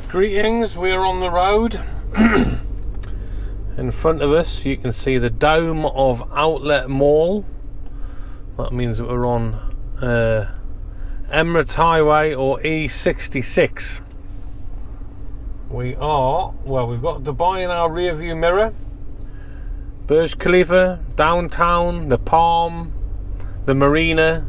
Greetings, we're on the road. In front of us you can see the dome of Outlet Mall. That means that we're on EMAAR Highway or E66. We've got Dubai in our rear view mirror, Burj Khalifa, downtown, the Palm, the Marina,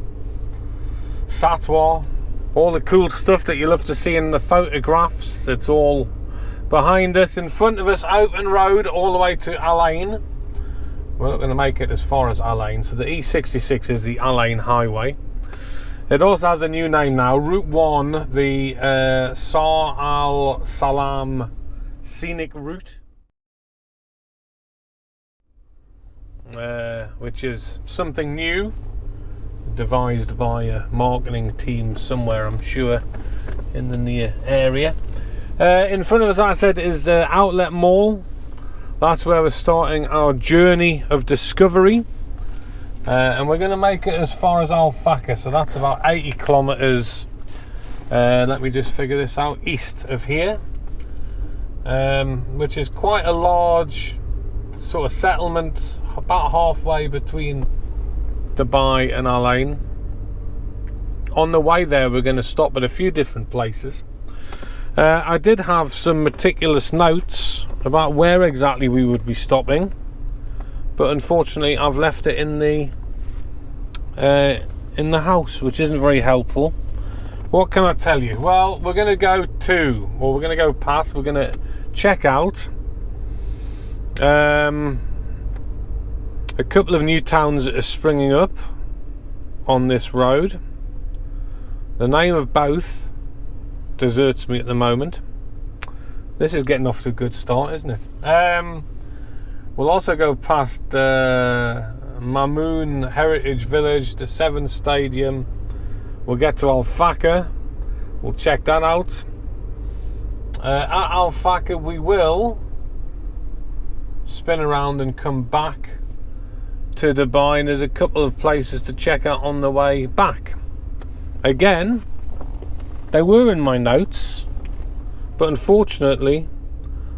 Satwa, all the cool stuff that you love to see in the photographs. It's all behind us. In front of us, open road all the way to Al Ain. We're not going to make it as far as Al Ain, so the E66 is the Al Ain Highway. It also has a new name now, Route 1, the Shah Al Salam Scenic Route, which is something new, devised by a marketing team somewhere, I'm sure, in the near area. In front of us, like I said, is Outlet Mall. That's where we're starting our journey of discovery. And we're going to make it as far as Al Faqa, so that's about 80 kilometres. Let me just figure this out. East of here, which is quite a large sort of settlement, about halfway between Dubai and Al Ain. On the way there, we're going to stop at a few different places. I did have some meticulous notes about where exactly we would be stopping, but unfortunately I've left it in the house, which isn't very helpful. What can I tell you? Well, we're going to go past, we're going to check out a couple of new towns that are springing up on this road. The name of both deserts me at the moment. This is getting off to a good start, isn't it? We'll also go past Marmoon Heritage Village, the Seven Stadium. We'll get to Al Faqa. We'll check that out. At Al Faqa we will spin around and come back to Dubai, and there's a couple of places to check out on the way back. Again, they were in my notes, but unfortunately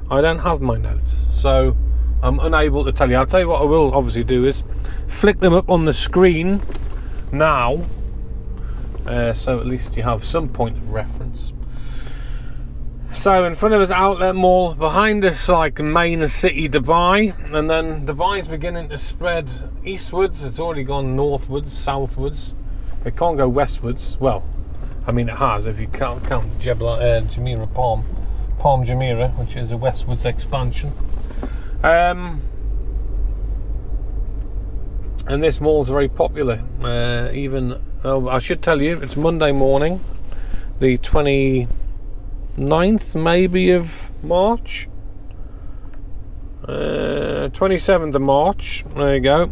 I don't have my notes, so I'm unable to tell you. I'll tell you what I will obviously do is flick them up on the screen now, so at least you have some point of reference. So in front of us, Outlet Mall, behind us like main city Dubai, and then Dubai's beginning to spread eastwards. It's already gone northwards, southwards. It can't go westwards. Well, I mean it has if you count Jumeirah Palm Jumeirah, which is a westwards expansion. And this mall's very popular. I should tell you, it's Monday morning, the 29th maybe of March, 27th of March. There you go.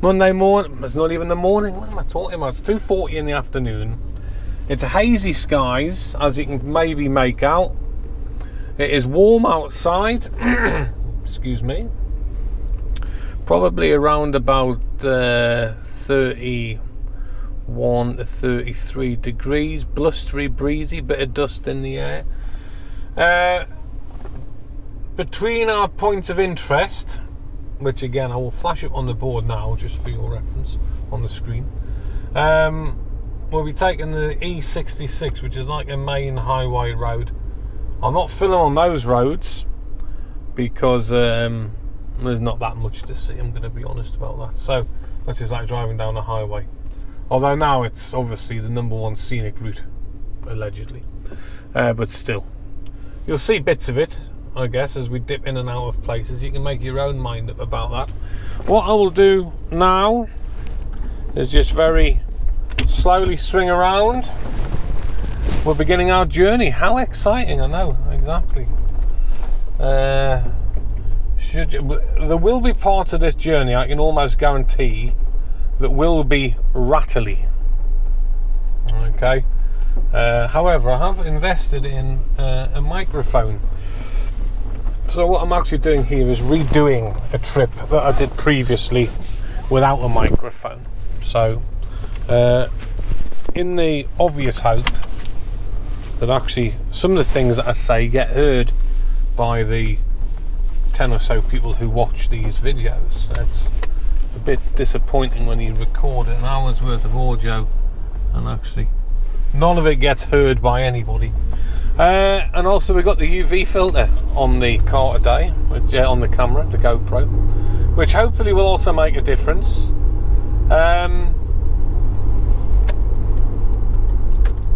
Monday morning. It's not even the morning. What am I talking about? It's 2:40 in the afternoon. It's hazy skies, as you can maybe make out. It is warm outside. Excuse me. Probably around about 31 to 33 degrees. Blustery, breezy, bit of dust in the air. Between our points of interest, which again I will flash up on the board now just for your reference on the screen, we'll be taking the E66, which is like a main highway road. I'm not filling on those roads because there's not that much to see, I'm going to be honest about that. So that's just like driving down a highway, although now it's obviously the #1 scenic route, allegedly, but still you'll see bits of it, I guess, as we dip in and out of places. You can make your own mind up about that. What I will do now is just very slowly swing around. We're beginning our journey. How exciting! I know, exactly. There will be parts of this journey, I can almost guarantee, that will be rattly. Okay. However, I have invested in a microphone. So what I'm actually doing here is redoing a trip that I did previously without a microphone. So in the obvious hope that actually some of the things that I say get heard by the 10 or so people who watch these videos. It's a bit disappointing when you record an hour's worth of audio and actually none of it gets heard by anybody. And also we've got the UV filter on the car today, which, on the camera, the GoPro, which hopefully will also make a difference.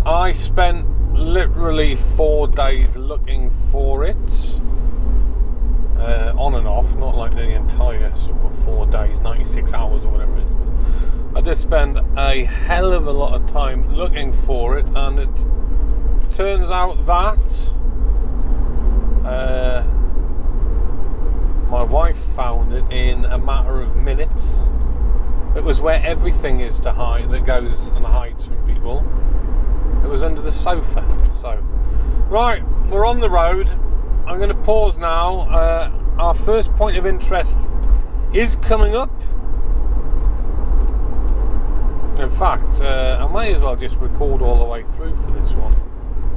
I spent literally 4 days looking for it, on and off, not like the entire sort of 4 days, 96 hours or whatever it is. But I did spend a hell of a lot of time looking for it, and it turns out that my wife found it in a matter of minutes. It was where everything is to hide, that goes and hides from people. It was under the sofa. So, right, we're on the road. I'm going to pause now. Our first point of interest is coming up. In fact, I may as well just record all the way through for this one,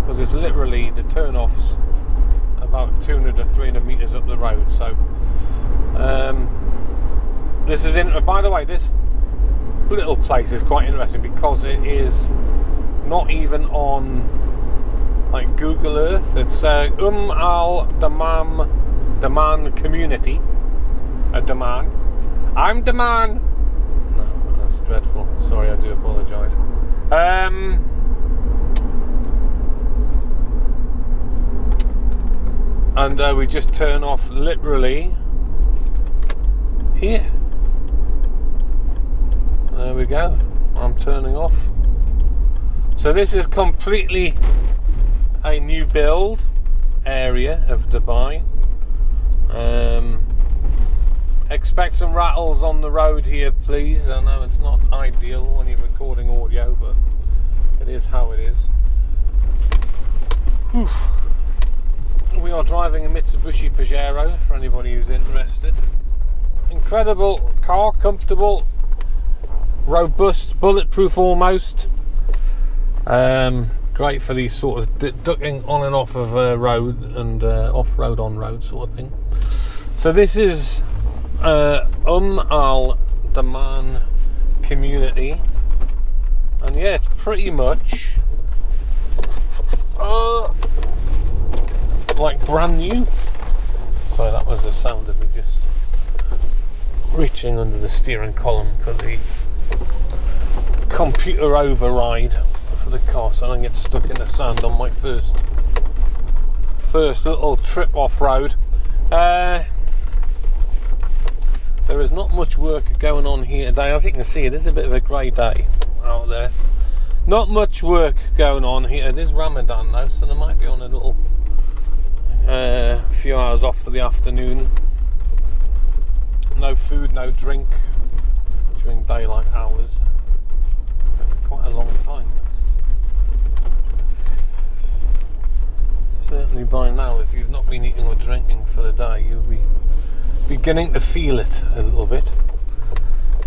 because it's literally the turn-offs about 200 to 300 metres up the road. So, this is by the way, this little place is quite interesting because it is not even on like Google Earth. It's Al Daman Community. A Daman. I'm Daman. No, that's dreadful. Sorry, I do apologise. And we just turn off literally here. There we go. I'm turning off. So this is completely a new build area of Dubai. Expect some rattles on the road here, please. I know it's not ideal when you're recording audio, but it is how it is. Whew. We are driving a Mitsubishi Pajero for anybody who's interested. Incredible car, comfortable, robust, bulletproof almost. Great for these sort of ducking on and off of a road and off-road, on-road sort of thing. So this is Al Daman Community, and yeah, it's pretty much like brand new. So that was the sound of me just reaching under the steering column for the computer override for the car, so I don't get stuck in the sand on my first little trip off road. There is not much work going on here today. As you can see, it is a bit of a grey day out there. Not much work going on here. It is Ramadan though, so there might be on a little few hours off for the afternoon. No food, no drink during daylight hours. Quite a long time. Certainly by now, if you've not been eating or drinking for the day, you'll be beginning to feel it a little bit.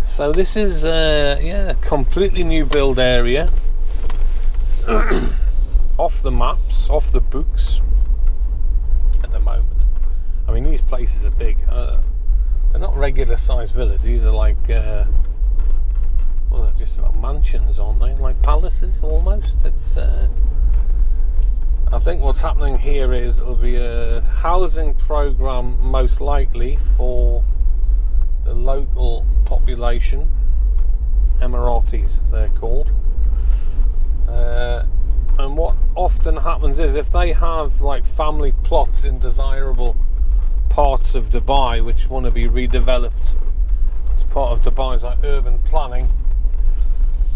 So this is yeah, a completely new build area. Off the maps, off the books at the moment. I mean, these places are big. They're not regular sized villas. These are like well, they're just about mansions, aren't they? Like palaces almost. It's I think what's happening here is it'll be a housing program, most likely for the local population, Emiratis they're called. And what often happens is if they have like family plots in desirable parts of Dubai which want to be redeveloped as part of Dubai's like urban planning,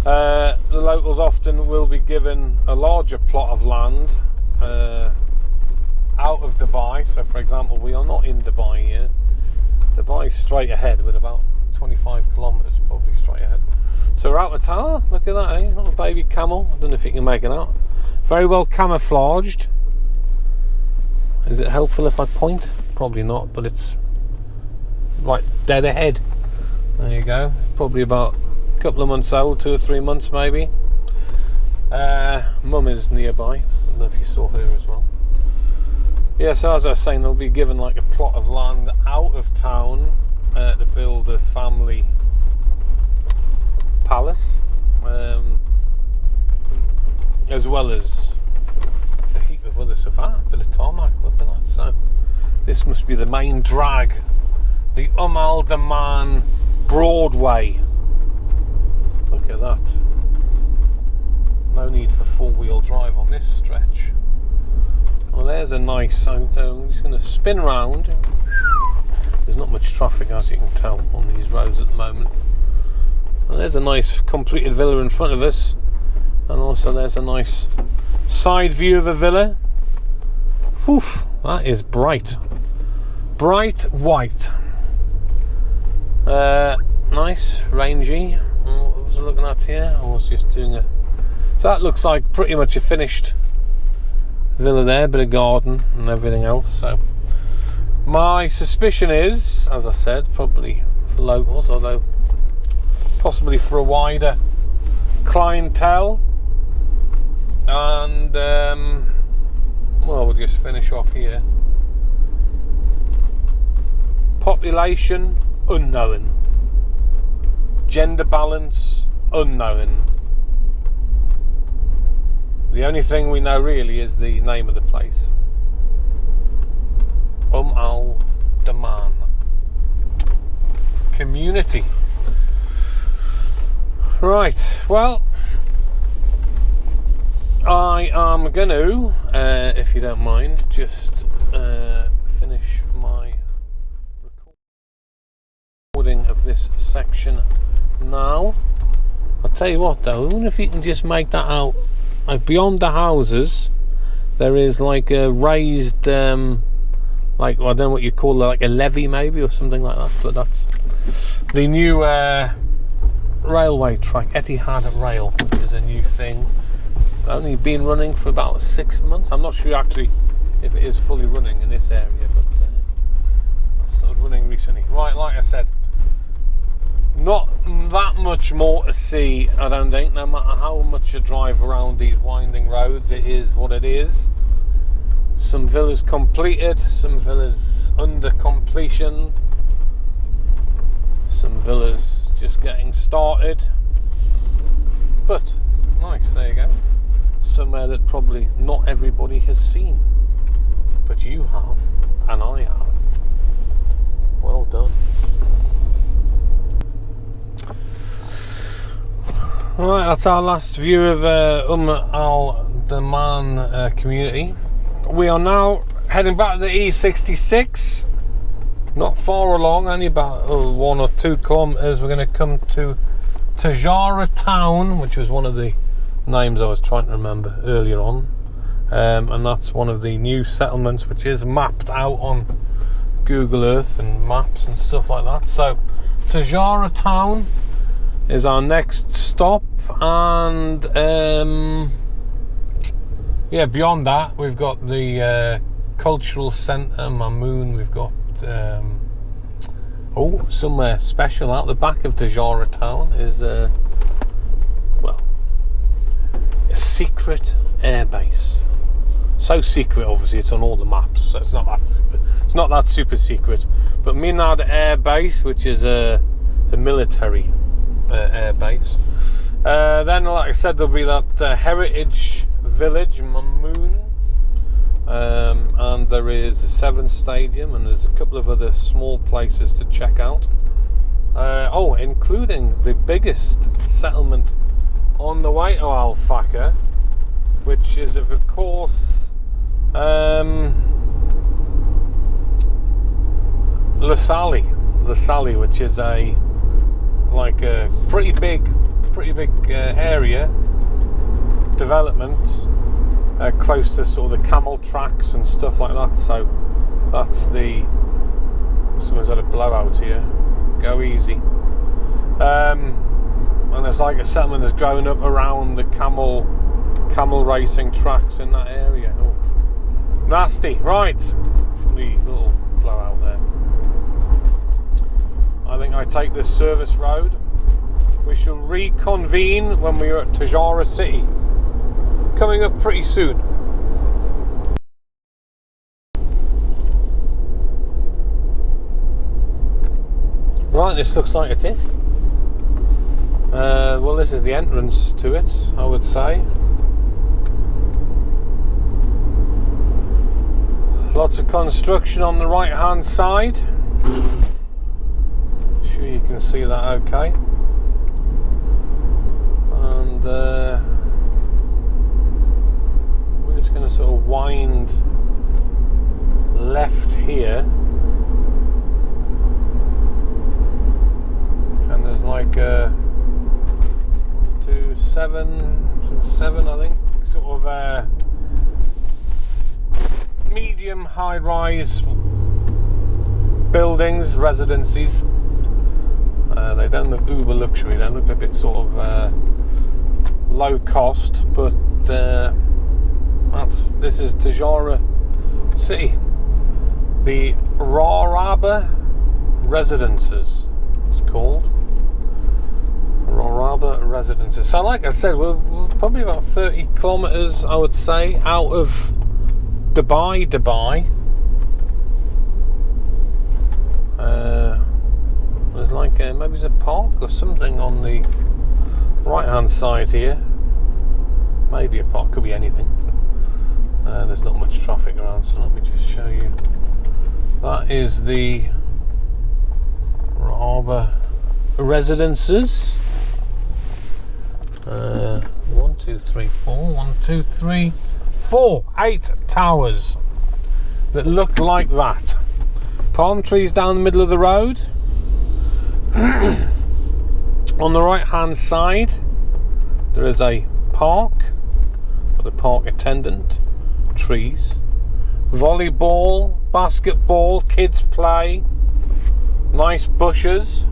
the locals often will be given a larger plot of land out of Dubai. So for example, we are not in Dubai here. Dubai is straight ahead with about 25 kilometres probably straight ahead. So we're out of town. Look at that, eh? Little baby camel. I don't know if you can make it out. Very well camouflaged. Is it helpful if I point? Probably not, but it's right dead ahead. There you go. Probably about a couple of months old, 2 or 3 months maybe. Mum is nearby. don't know if you saw her as well. Yeah, so as I was saying, they'll be given like a plot of land out of town to build a family palace, as well as a heap of other stuff. A bit of tarmac, look at that. So this must be the main drag, the Al Daman Broadway. Look at that. No need for four-wheel drive on this stretch. Well, there's a nice, I'm just going to spin around. There's not much traffic, as you can tell, on these roads at the moment. And there's a nice completed villa in front of us, and also there's a nice side view of a villa. Whew, that is bright white. Nice, rangy. What was I looking at here? I was just doing a... So that looks like pretty much a finished villa there, bit of garden and everything else. So my suspicion is, as I said, probably for locals, although possibly for a wider clientele. And well, we'll just finish off here. Population unknown. Gender balance unknown. The only thing we know really is the name of the place. Al Daman Community. Right, well, I am going to, if you don't mind, just finish my recording of this section now. I'll tell you what though, even if you can just make that out, like beyond the houses there is like a raised like, well, I don't know what you call it, like a levee maybe or something like that, but that's the new railway track, Etihad Rail, which is a new thing. Only been running for about 6 months. I'm not sure actually if it is fully running in this area, but I started running recently. Right, like I said, not that much more to see, I don't think. No matter how much you drive around these winding roads, it is what it is. Some villas completed, some villas under completion, some villas just getting started. But nice, there you go. Somewhere that probably not everybody has seen, but you have, and I have. Well done. Right, that's our last view of Al Daman Community. We are now heading back to the E66. Not far along, only about 1 or 2 kilometres. We're going to come to Tijarah Town, which was one of the names I was trying to remember earlier on, and that's one of the new settlements which is mapped out on Google Earth and maps and stuff like that. So Tijarah Town is our next stop, and yeah, beyond that we've got the cultural centre Marmoon. We've got somewhere special out the back of Tijarah Town is well, a secret airbase. So secret, obviously, it's on all the maps, so it's not that super secret. But Minhad Airbase, which is a military airbase. Then, like I said, there'll be that heritage village, Marmoon, and there is a 7 stadium, and there's a couple of other small places to check out. Including the biggest settlement on the way to Al Faqa, which is of course Lisali, which is a pretty big area development, close to sort of the camel tracks and stuff like that. So that's someone's had a blowout here. Go easy. And there's like a settlement that's grown up around the camel racing tracks in that area. Oof. Nasty. Right, the little blowout there. I think I take this service road. We shall reconvene when we are at Tijarah City, coming up pretty soon. Right, this looks like it's it. Well, this is the entrance to it, I would say. Lots of construction on the right hand side. Sure you can see that okay. And we're just going to sort of wind left here. And there's like a 7 I think, sort of medium high-rise buildings, residencies. They don't look uber luxury, they look a bit sort of low cost, but this is Tijarah City. The Murqqbat Residences, it's called. Murqqbat Residences. So like I said, we're probably about 30 kilometres, I would say, out of Dubai. There's like maybe there's a park or something on the right hand side here. Maybe a park, could be anything. There's not much traffic around, so let me just show you. That is the Murqqbat Residences. 1, 2, 3, 4. 1, 2, 3, 4. 8 towers that look like that. Palm trees down the middle of the road. On the right hand side there is a park with a park attendant, trees, volleyball, basketball, kids play, nice bushes.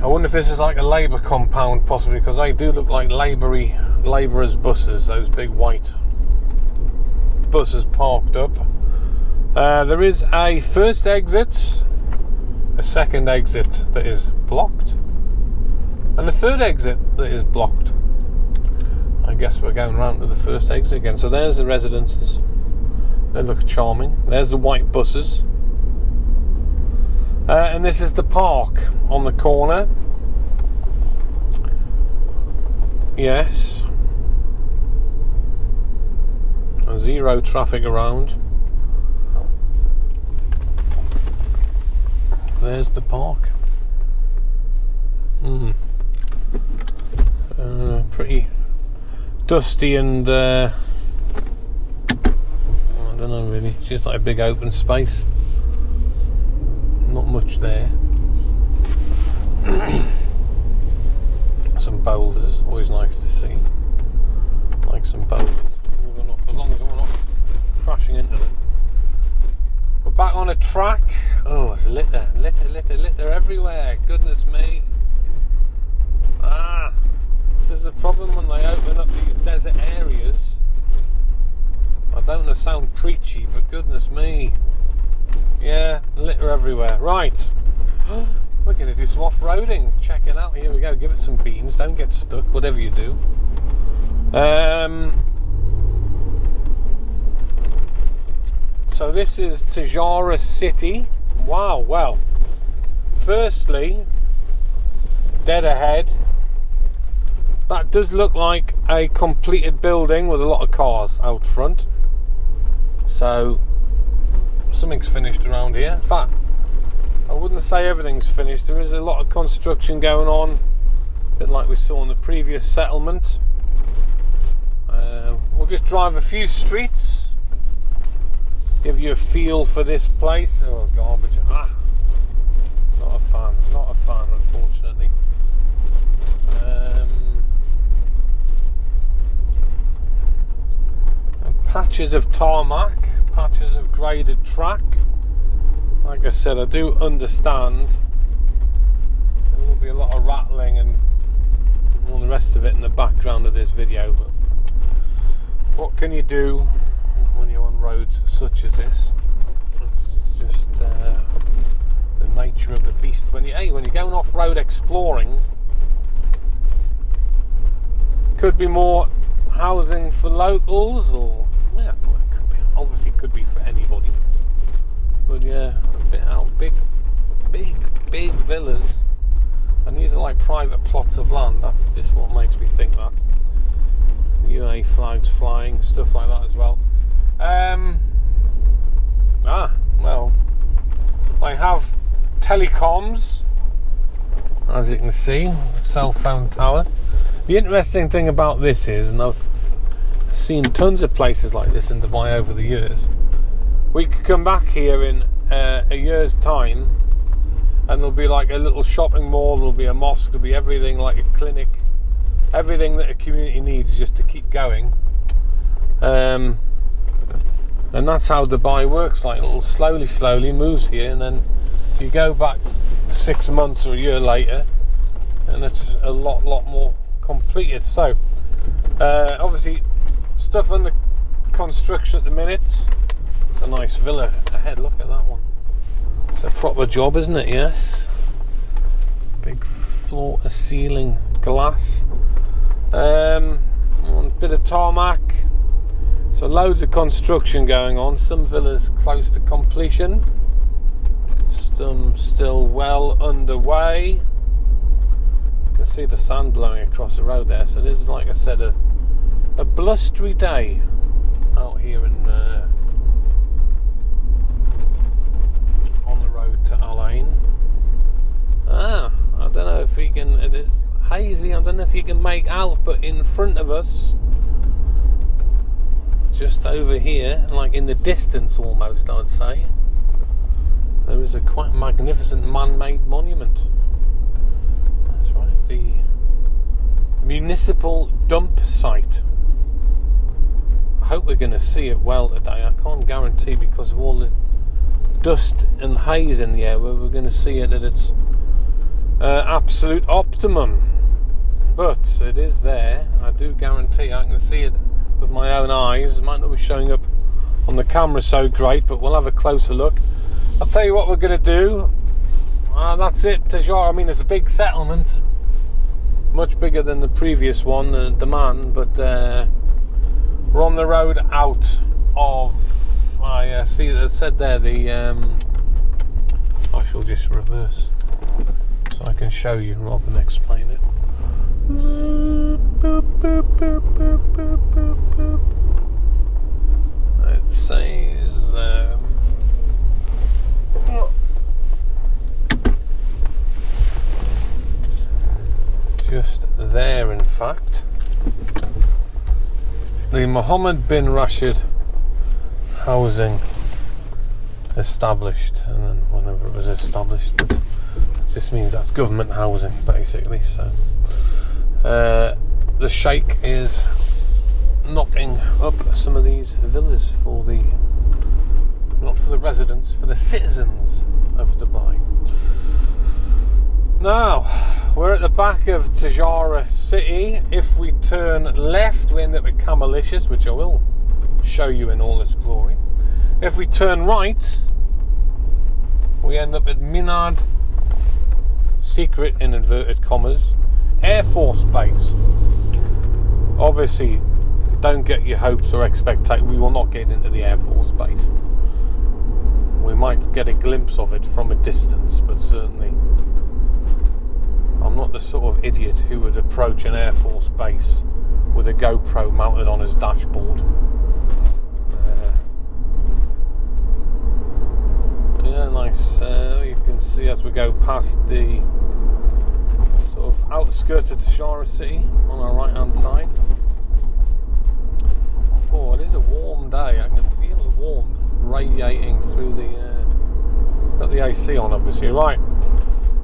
I wonder if this is like a labour compound possibly, because they do look like labourers' buses, those big white buses parked up. There is a first exit, a second exit that is blocked, and a third exit that is blocked. I guess we're going round to the first exit again. So there's the residences. They look charming. There's the white buses. And this is the park on the corner. Yes. Zero traffic around. There's the park. Pretty dusty and I don't know really. It's just like a big open space. Not much there. Some boulders, always nice to see. Like some boulders, as long as we're not crashing into them. We're back on a track. Oh, there's litter everywhere. Goodness me. This is the problem when they open up these desert areas. I don't want to sound preachy, but goodness me. Yeah, litter everywhere. Right. We're going to do some off-roading. Check it out. Here we go. Give it some beans. Don't get stuck, whatever you do. So this is Tijarah City. Wow, well, firstly, dead ahead, that does look like a completed building with a lot of cars out front. So something's finished around here. In fact, I wouldn't say everything's finished. There is a lot of construction going on, a bit like we saw in the previous settlement. We'll just drive a few streets, give you a feel for this place. Oh, garbage. Not a fan, unfortunately. Patches of tarmac, patches of graded track. Like I said, I do understand there will be a lot of rattling and all the rest of it in the background of this video, but what can you do when you're on roads such as this? It's just the nature of the beast. When you're going off-road exploring, could be more housing for locals, or obviously could be for anybody. But yeah, a bit out big villas, and these are like private plots of land. That's just what makes me think that. UA flags flying, stuff like that as well. Well, I have telecoms, as you can see, cell phone tower. The interesting thing about this is, and I've seen tons of places like this in Dubai over the years, we could come back here in a year's time and there'll be like a little shopping mall, there'll be a mosque, there'll be everything, like a clinic, everything that a community needs just to keep going. And that's how Dubai works, like it'll slowly moves here, and then you go back 6 months or a year later and it's a lot more completed. So obviously stuff under construction at the minute. It's a nice villa ahead, look at that one. It's a proper job, isn't it? Yes. Big floor to ceiling glass. A bit of tarmac. So loads of construction going on. Some villas close to completion. Some still well underway. You can see the sand blowing across the road there. So this is, like I said, a blustery day out here in on the road to Al Ain. I don't know if you can. It is hazy. I don't know if you can make out, but in front of us, just over here, like in the distance almost, I'd say, there is a quite magnificent man-made monument. That's right, the Municipal dump site. I hope we're going to see it well today. I can't guarantee because of all the dust and haze in the air where we're going to see it at its absolute optimum. But it is there. I do guarantee I can see it with my own eyes. It might not be showing up on the camera so great, but we'll have a closer look. I'll tell you what we're going to do. That's it, Tijarah. I mean, it's a big settlement, much bigger than the previous one, Daman, but we're on the road out of, I see that it said there, the I shall just reverse so I can show you rather than explain it. It says just there, in fact, the Mohammed bin Rashid housing established, and then whenever it was established, but it just means that's government housing basically. So the Sheikh is knocking up some of these villas for the, not for the residents, for the citizens of Dubai. Now we're at the back of Tijarah City. If we turn left, we end up at Camellicious, which I will show you in all its glory. If we turn right, we end up at Minhad, secret in inverted commas, Air Force Base. Obviously, don't get your hopes or expectations. We will not get into the Air Force Base. We might get a glimpse of it from a distance, but certainly I'm not the sort of idiot who would approach an Air Force Base with a GoPro mounted on his dashboard. Yeah, nice. You can see as we go past the sort of outskirts of Tijarah City on our right hand side. Oh, it is a warm day. I can feel the warmth radiating through the got the AC on, obviously. Right,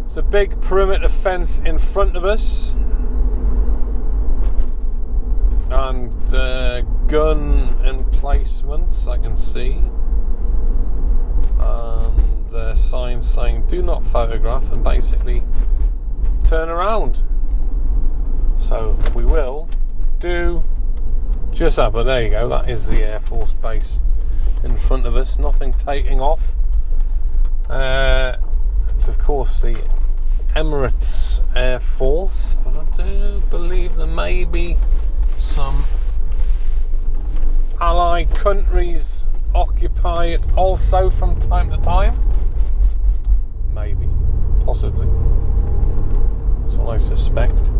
it's a big perimeter fence in front of us, and gun emplacements I can see, and the sign saying do not photograph and basically turn around. So we will do just that, but there you go, that is the Air Force Base in front of us, nothing taking off. It's of course the Emirates Air Force, but I do believe there may be some allied countries occupy it also from time to time. maybe, possibly. That's what I suspect.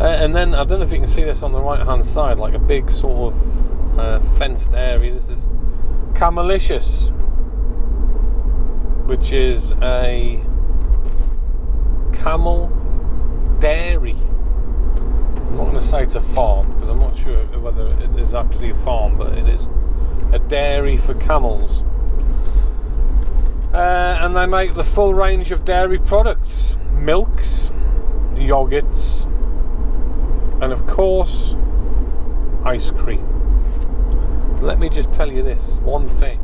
And then, I don't know if you can see this on the right hand side, like a big sort of fenced area. This is Camellicious, which is a camel dairy. I'm not going to say it's a farm, because I'm not sure whether it is actually a farm, but it is a dairy for camels. And they make the full range of dairy products, milks, yogurts, and of course ice cream. Let me just tell you this one thing.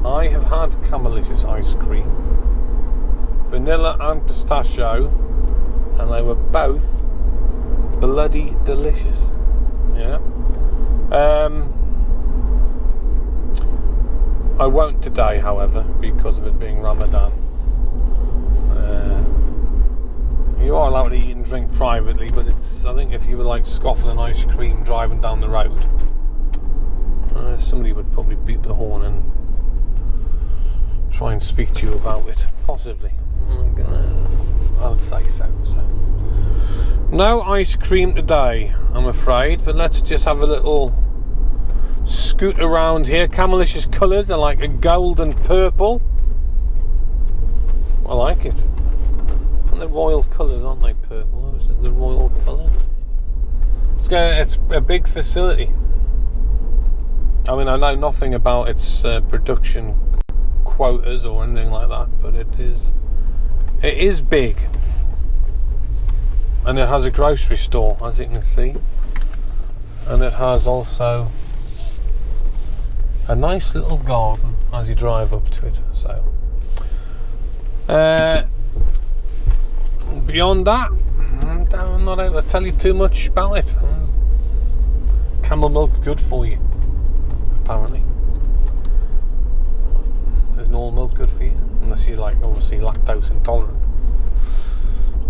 I have had Camellicious ice cream, vanilla and pistachio, and they were both bloody delicious. Yeah. I won't today, however, because of it being Ramadan. You are allowed to eat and drink privately, but it's, I think if you were like scoffing an ice cream driving down the road, somebody would probably beat the horn and try and speak to you about it, possibly. I would say so. No ice cream today, I'm afraid, but let's just have a little scoot around here. Camellicious colours are like a gold and purple. I like it. And the royal colours, aren't they, purple? Is it the royal colour? It's a big facility. I mean, I know nothing about its production quotas or anything like that, but it is big. And it has a grocery store, as you can see. And it has also a nice little garden as you drive up to it. So beyond that, I'm not able to tell you too much about it. Camel milk good for you, apparently. Isn't all milk good for you? Unless you're like obviously lactose intolerant.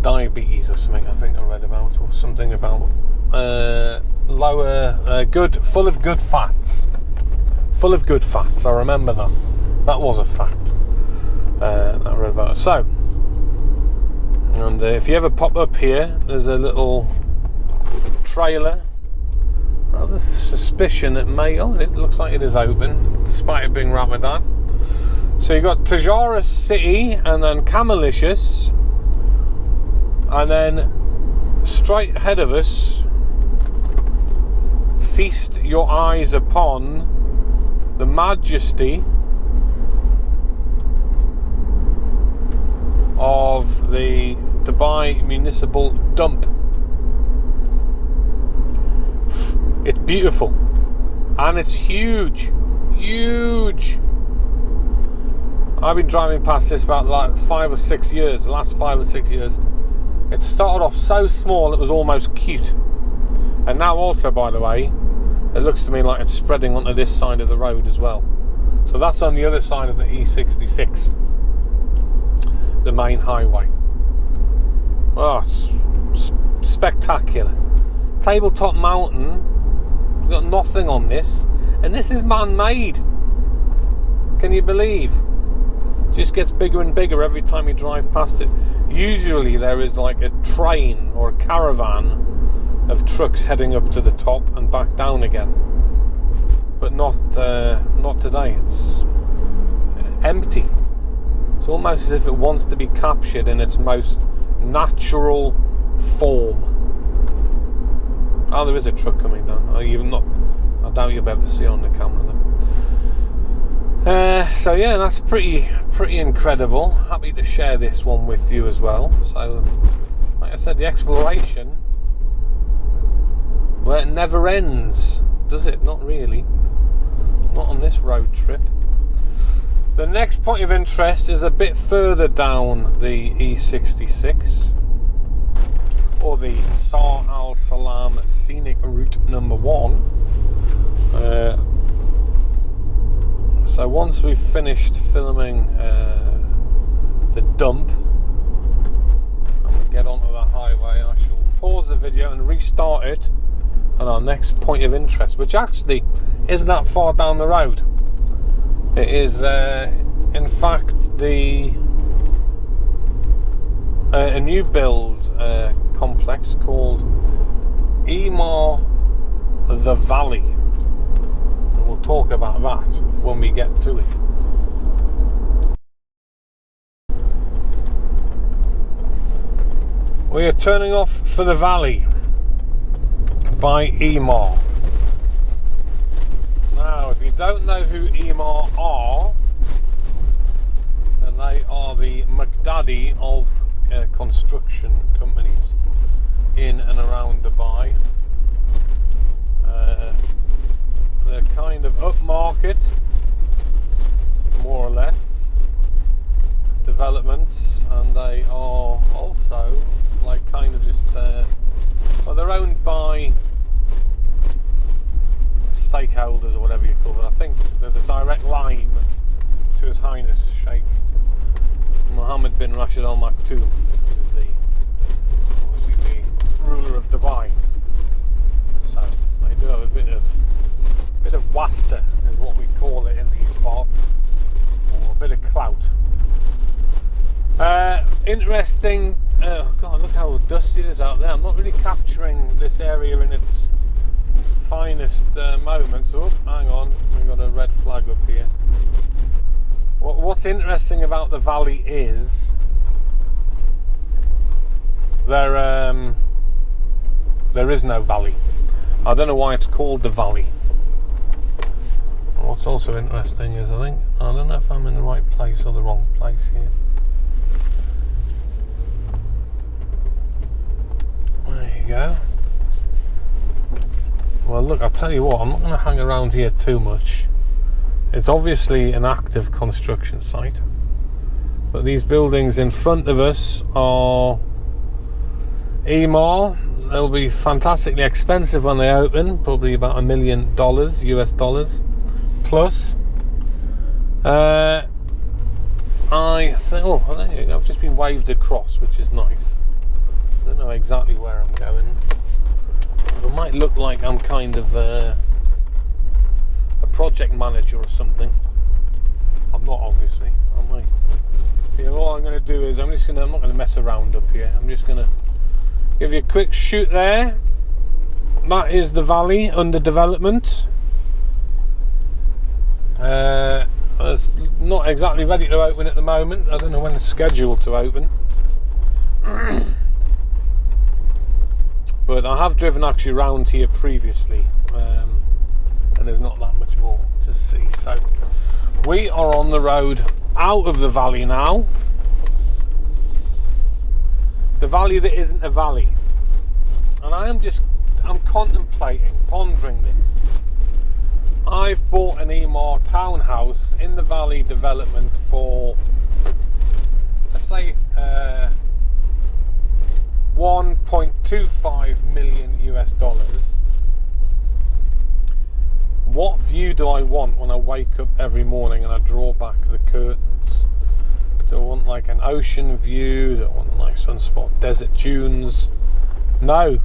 Diabetes or something, I think I read about, or something about lower full of good fats. Full of good fats, I remember that. That was a fact that I read about. So, and if you ever pop up here, there's a little trailer. I have a suspicion it it looks like it is open, despite it being Ramadan. So you've got Tijarah City, and then Camellicious, and then straight ahead of us, feast your eyes upon the majesty of the Dubai Municipal dump. It's beautiful, and it's huge. I've been driving past this for about like 5 or 6 years. The last 5 or 6 years, it started off so small it was almost cute, and now also, by the way, it looks to me like it's spreading onto this side of the road as well. So that's on the other side of the E66, the main highway. Oh, it's spectacular. Tabletop mountain. We've got nothing on this, and this is man-made. Can you believe? Just gets bigger and bigger every time you drive past it. Usually there is like a train or a caravan of trucks heading up to the top and back down again, but not today. It's empty. It's almost as if it wants to be captured in its most natural form. Oh, there is a truck coming down. I doubt you'll be able to see on the camera though. So yeah, that's pretty incredible. Happy to share this one with you as well. So, like I said, the exploration, well, it never ends, does it? Not really. Not on this road trip. The next point of interest is a bit further down the E66, or the Sar Al Salam Scenic Route number 1. So once we've finished filming the dump and we get onto the highway, I shall pause the video and restart it on our next point of interest, which actually isn't that far down the road. It is in fact the a new build complex called EMAAR The Valley, and we'll talk about that when we get to it. We are turning off for the Valley by EMAAR. Now, if you don't know who EMAAR are, then they are the McDaddy of construction companies in and around Dubai. They're kind of upmarket, more or less, developments, and they are also like kind of just well, they're owned by stakeholders or whatever you call it. I think there's a direct line to His Highness Sheikh Mohammed bin Rashid Al Maktoum, who is obviously the ruler of Dubai. So they do have a bit of wasta, is what we call it in these parts, or a bit of clout. Interesting. Oh God, look how dusty it is out there. I'm not really capturing this area in its finest moments. Oh, hang on, we've got a red flag up here. What's interesting about the valley is there is no valley. I don't know why it's called the Valley. What's also interesting is I don't know if I'm in the right place or the wrong place here. There you go. Well, look, I'll tell you what, I'm not going to hang around here too much. It's obviously an active construction site, but these buildings in front of us are EMAAR. They'll be fantastically expensive when they open, probably about $1 million US dollars plus. I think, oh, there you go. I've just been waved across, which is nice. I don't know exactly where I'm going. It might look like I'm kind of a project manager or something. I'm not, obviously. Am I? Yeah, all I'm going to do is I'm not going to mess around up here. I'm just going to give you a quick shoot there. That is the valley under development. It's not exactly ready to open at the moment. I don't know when it's scheduled to open. But I have driven actually around here previously, and there's not that much more to see. So we are on the road out of the valley now. The valley that isn't a valley. And I'm contemplating, pondering this. I've bought an EMAAR townhouse in the valley development for, let's say, 1.25 million US dollars. What view do I want when I wake up every morning and I draw back the curtains? Do I want like an ocean view? Do I want like sunspot desert dunes? No.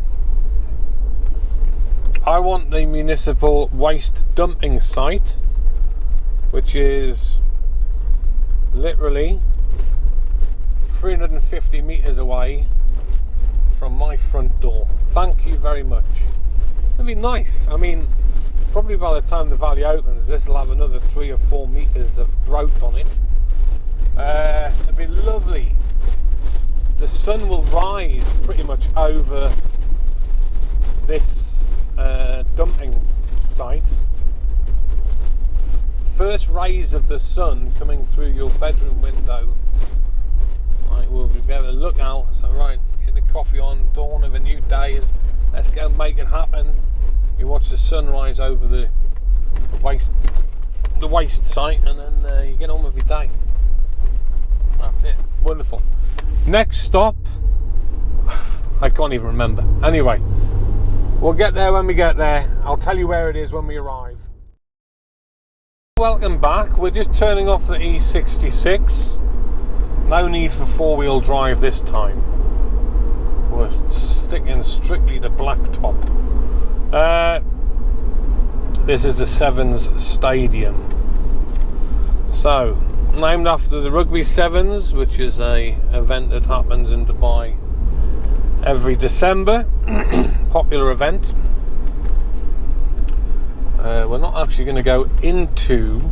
I want the municipal waste dumping site, which is literally 350 metres away from my front door. Thank you very much. It'd be nice. I mean, probably by the time the valley opens, this will have another 3 or 4 metres of growth on it. It'd be lovely. The sun will rise pretty much over this dumping site. First rays of the sun coming through your bedroom window, right, we'll be able to look out. So right, get the coffee on, dawn of a new day, and let's go and make it happen. You watch the sunrise over the waste site, and then you get on with your day. That's it. Wonderful. Next stop, I can't even remember. Anyway, we'll get there when we get there. I'll tell you where it is when we arrive. Welcome back. We're just turning off the E66. No need for four-wheel drive this time. We're sticking strictly to blacktop. This is the Sevens Stadium. So, named after the Rugby Sevens, which is a event that happens in Dubai every December. Popular event. We're not actually going to go into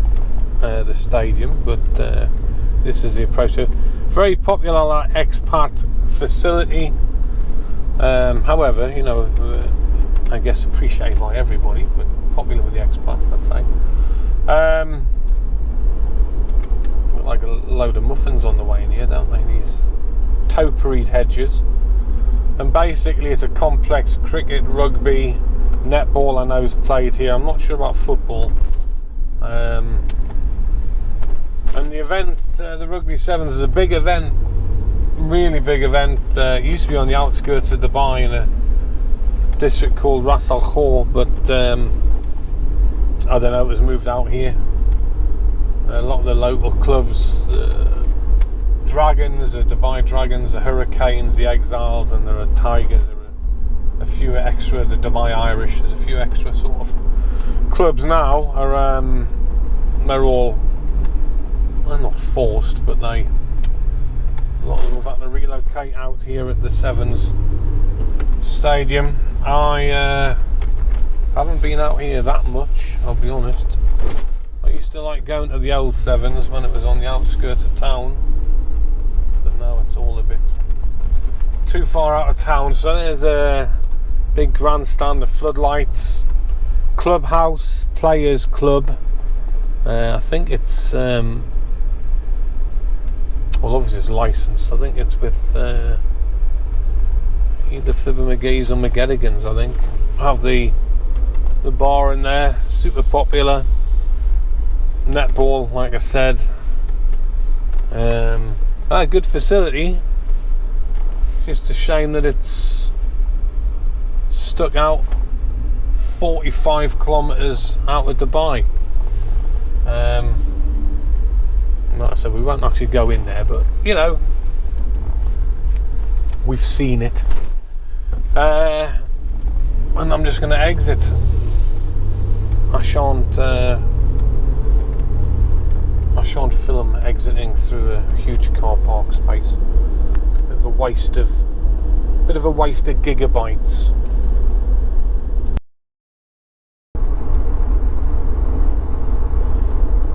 the stadium, but this is the approach to very popular expat facility. However, you know, I guess appreciated by everybody, but popular with the expats, I'd say. Look like a load of muffins on the way in here, don't they? These topiaried hedges. And basically it's a complex cricket, rugby, netball I know is played here. I'm not sure about football. And the event, the Rugby Sevens, is a big event, really big event. It used to be on the outskirts of Dubai in a district called Ras Al Khor, but I don't know, it was moved out here. A lot of the local clubs, Dragons, the Dubai Dragons, the Hurricanes, the Exiles, and there are Tigers. There are a few extra, the Dubai Irish. There's a few extra sort of clubs now. Are they're all, well, not forced, but a lot of them have had to relocate out here at the Sevens Stadium. I haven't been out here that much, I'll be honest. I used to like going to the old Sevens when it was on the outskirts of town, but now it's all a bit too far out of town. So there's a big grandstand, the floodlights, clubhouse, players club. I think it's well, obviously it's licensed. I think it's with either Fibber McGee's or McGettigans. I think have the bar in there, super popular. Netball, like I said, a good facility. Just a shame that it's stuck out 45 kilometres out of Dubai. Like I said, we won't actually go in there, but you know, we've seen it. And I'm just going to exit. I shan't film exiting through a huge car park space. Bit of a waste of gigabytes.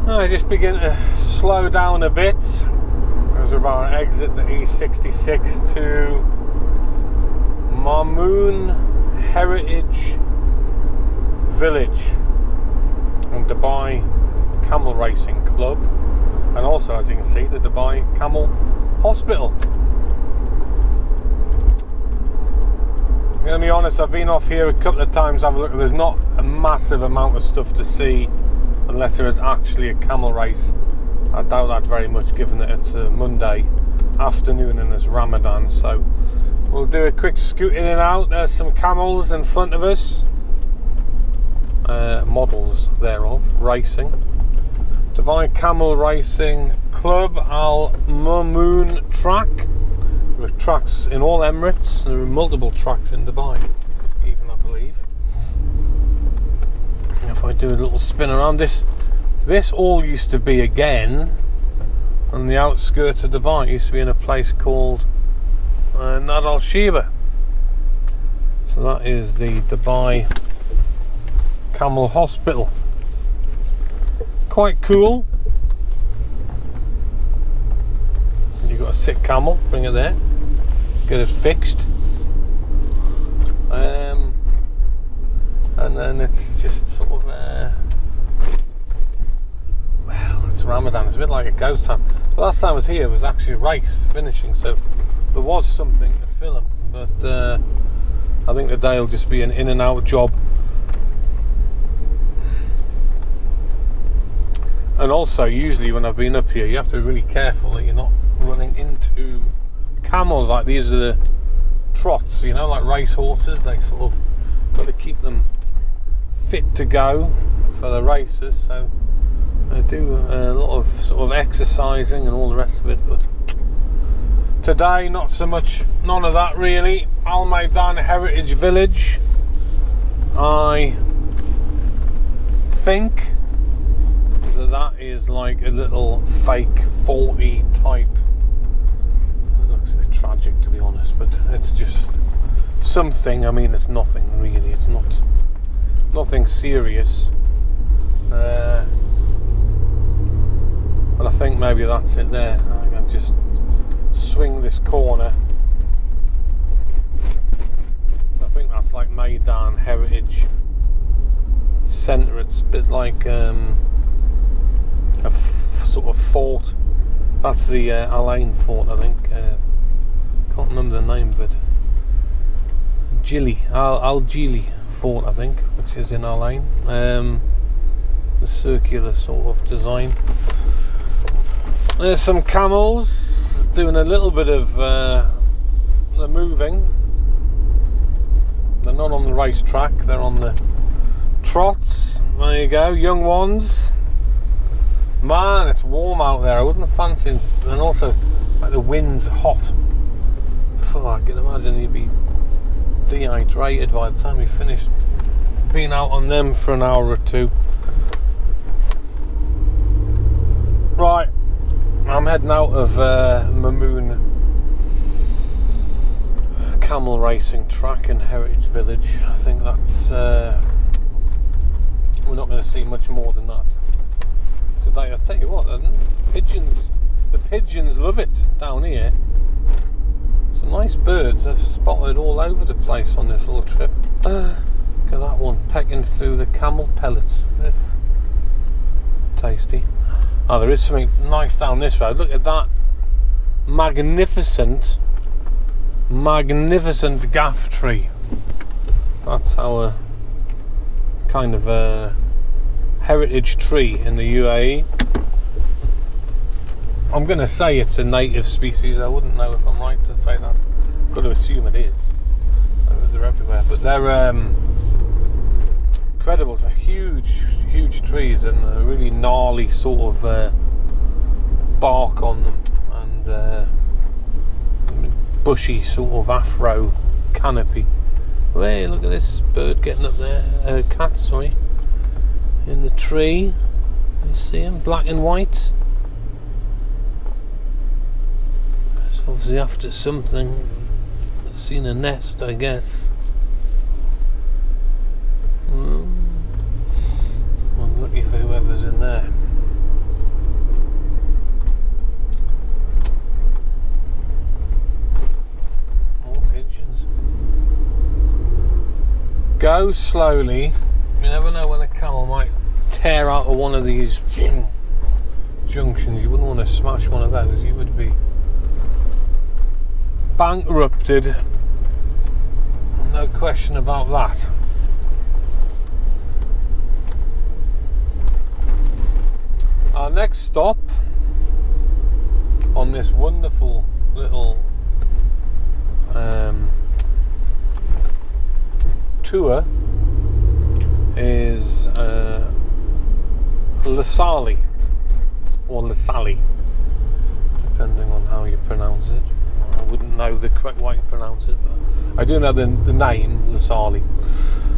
I just begin to slow down a bit as we're about to exit the E66 to Marmoon Heritage Village on Dubai Camel Racing Club, and also, as you can see, the Dubai Camel Hospital. I'm going to be honest, I've been off here a couple of times, have a look. There's not a massive amount of stuff to see unless there is actually a camel race. I doubt that very much, given that it's a Monday afternoon and it's Ramadan. So we'll do a quick scoot in and out. There's some camels in front of us, models thereof, racing. Dubai Camel Racing Club Al Marmoon track. There are tracks in all Emirates. There are multiple tracks in Dubai, even, I believe. If I do a little spin around this all used to be, again, on the outskirts of Dubai. It used to be in a place called Menad Airbase. So that is the Dubai Camel Hospital. Quite cool. You've got a sick camel, bring it there, get it fixed, and then it's just sort of well, it's Ramadan, it's a bit like a ghost town. The last time I was here, it was actually a race finishing, so there was something to film, but I think the day will just be an in and out job. And also, usually when I've been up here, you have to be really careful that you're not running into camels. Like, these are the trots, you know, like race horses. They sort of got to keep them fit to go for the races. So I do a lot of sort of exercising and all the rest of it. But today, not so much, none of that really. Al Maidan Heritage Village, I think. that is like a little fake 40 type. It looks a bit tragic, to be honest, but it's just something. I mean, it's nothing really. It's nothing serious. But I think maybe that's it there. I can just swing this corner. So I think that's like Maidan Heritage Centre. It's a bit like sort of fort. That's the Alain fort, I think. Can't remember the name of it. Al Jili fort, I think, which is in Alain. The circular sort of design. There's some camels doing a little bit of they're moving. They're not on the racetrack, they're on the trots. There you go, young ones. Man, it's warm out there. I wouldn't fancy, and also like the wind's hot. I can imagine you'd be dehydrated by the time you finished being out on them for an hour or two. Right, I'm heading out of Marmoon camel racing track in Heritage Village. I think that's we're not going to see much more than that today. I'll tell you what, the pigeons love it down here. Some nice birds I've spotted all over the place on this little trip. Look at that one pecking through the camel pellets. Tasty. Oh, there is something nice down this road. Look at that magnificent gaff tree. That's our kind of a heritage tree in the UAE. I'm going to say it's a native species. I wouldn't know if I'm right to say that. I've got to assume it is. They're everywhere, but they're incredible. They're huge trees and a really gnarly sort of bark on them, and bushy sort of afro canopy. Hey, look at this bird getting up there. Cat, sorry, in the tree. You see him, black and white. It's obviously after something. Seen a nest, I guess. I'm looking for whoever's in there. More pigeons. Go slowly. You never know when a camel might tear out of one of these junctions. You wouldn't want to smash one of those. You would be bankrupted. No question about that. Our next stop on this wonderful little tour is Lisali or Lisali, depending on how you pronounce it. I wouldn't know the correct way to pronounce it, but I do know the name Lisali.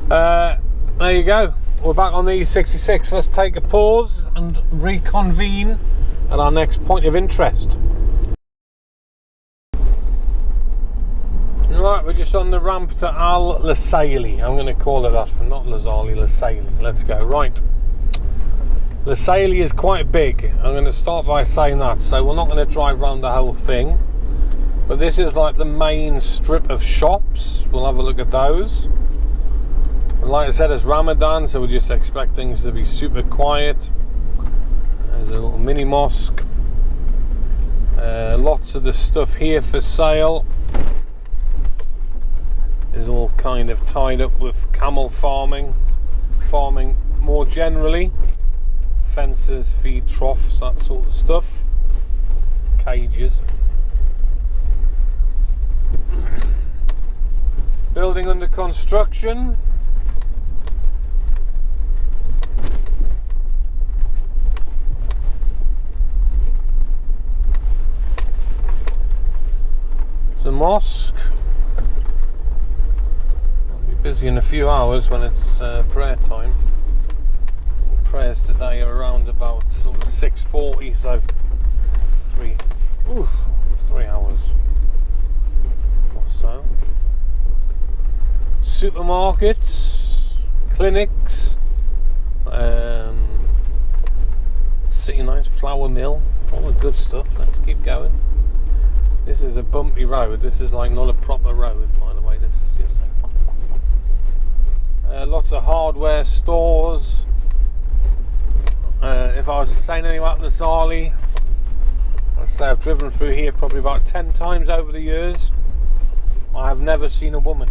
There you go. We're back on the E66. Let's take a pause and reconvene at our next point of interest. Right, we're just on the ramp to Al Lisaili. I'm going to call it that, for not Lisali, Lisaili. Let's go. Right. Lisaili is quite big. I'm going to start by saying that. So we're not going to drive around the whole thing. But this is like the main strip of shops. We'll have a look at those. And like I said, it's Ramadan, so we just expect things to be super quiet. There's a little mini mosque. Lots of the stuff here for sale is all kind of tied up with camel farming more generally. Fences, feed troughs, that sort of stuff. Cages. Building under construction. The mosque. I'll be busy in a few hours when it's prayer time. fares today are around about sort of 6.40, so 3 hours or so. Supermarkets, clinics, city nights, flour mill, all the good stuff. Let's keep going. This is a bumpy road. This is like not a proper road, by the way. This is just lots of hardware stores. If I was saying anything about Lisali, I'd say I've driven through here probably about 10 times over the years. I have never seen a woman.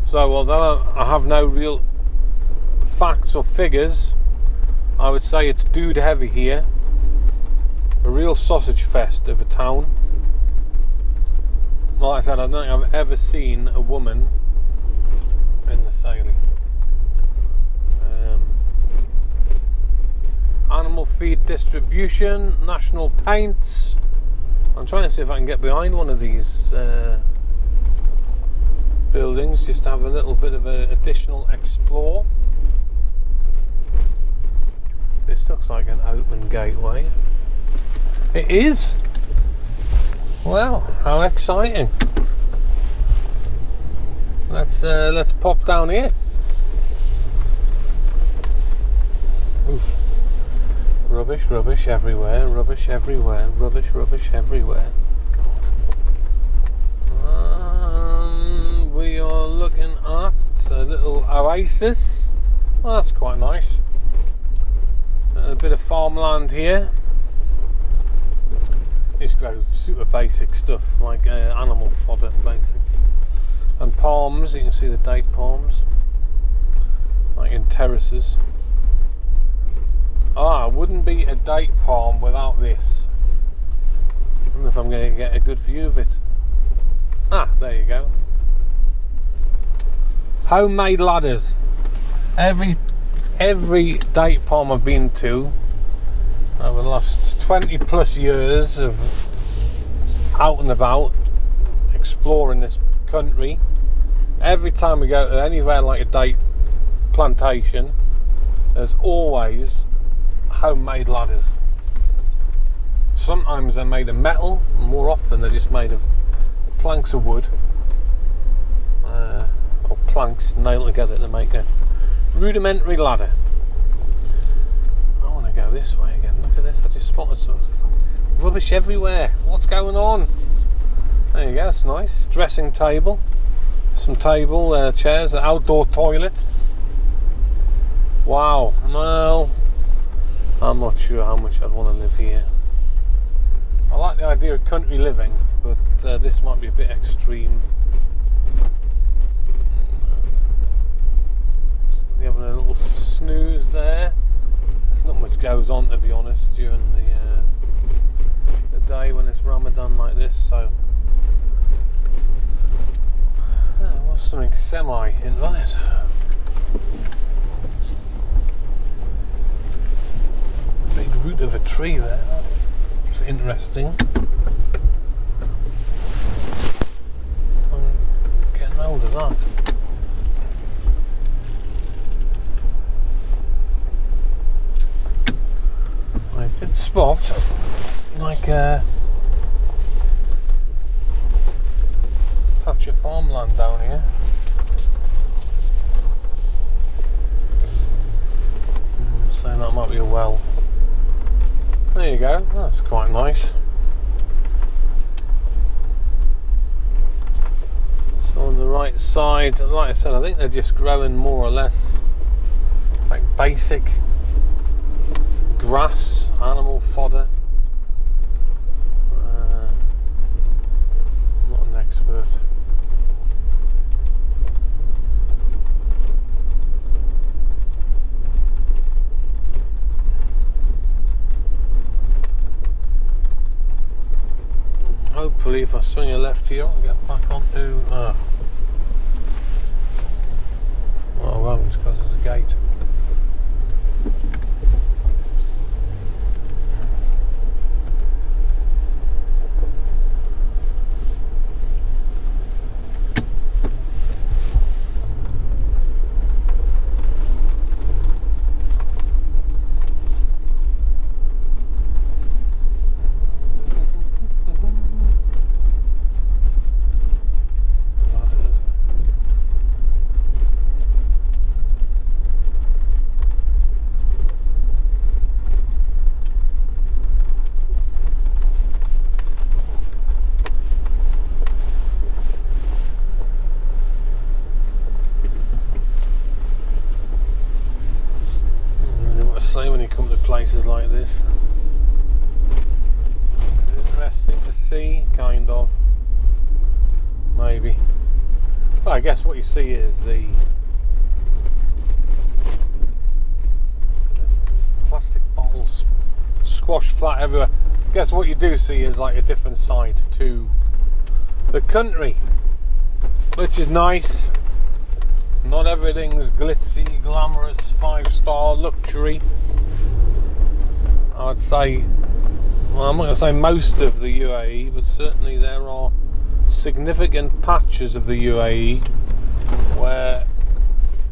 So although I have no real facts or figures, I would say it's dude heavy here. A real sausage fest of a town. Like I said, I don't think I've ever seen a woman in Lisaili. Animal feed distribution, national paints. I'm trying to see if I can get behind one of these buildings just to have a little bit of an additional explore. This looks like an open gateway. It is. Well, how exciting! Let's pop down here. Oof. Rubbish, rubbish everywhere. Rubbish everywhere. Rubbish, rubbish everywhere. God. We are looking at a little oasis. Well, that's quite nice. A bit of farmland here. Just grow super basic stuff like animal fodder, basically. And palms, you can see the date palms, like in terraces. Wouldn't be a date palm without this. I don't know if I'm going to get a good view of it. There you go. Homemade ladders. Every date palm I've been to over the last 20 plus years of out and about exploring this country, every time we go to anywhere like a date plantation, there's always homemade ladders. Sometimes they're made of metal, more often they're just made of planks of wood, or planks nailed together to make a rudimentary ladder. I want to go this way again. Look at this, I just spotted some rubbish everywhere. What's going on? There you go, that's nice. Dressing table, some table, chairs, an outdoor toilet. Wow, well, I'm not sure how much I'd want to live here. I like the idea of country living, but this might be a bit extreme. You're having a little snooze there. There's not much goes on, to be honest, during the day when it's Ramadan like this. So there was something semi in this. Big root of a tree there. It's interesting. I'm getting hold of that. I did spot like a patch of farmland down here. So that might be a well. There you go, that's quite nice. So on the right side, like I said, I think they're just growing more or less like basic grass, animal fodder. I'm not an expert. Hopefully if I swing a left here I'll get back onto well I won't because there's a gate. see, kind of, maybe. Well, I guess what you see is the plastic bottles squashed flat everywhere. I guess what you do see is like a different side to the country, which is nice. Not everything's glitzy, glamorous, 5-star luxury. I'd say, well, I'm not going to say most of the UAE, but certainly there are significant patches of the UAE where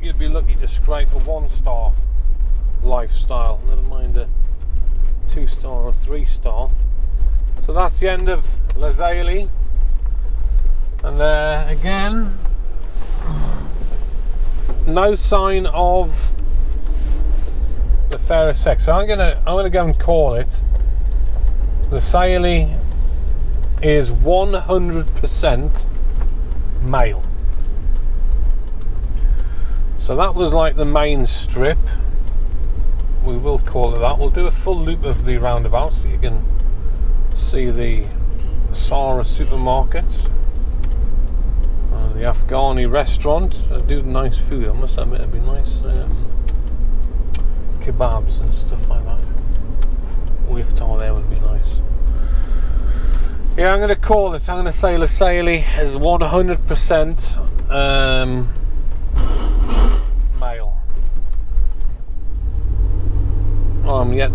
you'd be lucky to scrape a 1-star lifestyle, never mind a 2-star or 3-star. So that's the end of Lisaili, and there again, no sign of the fairest sex. So I'm gonna go and call it. Lisaili is 100% male. So that was like the main strip. We will call it that. We'll do a full loop of the roundabout so you can see the Sara supermarket, the Afghani restaurant. I do nice food, I must admit. It'd be nice kebabs and stuff like that. Iftar there would be nice. Yeah, I'm going to call it. I'm going to say Lisaili is 100% male. Yet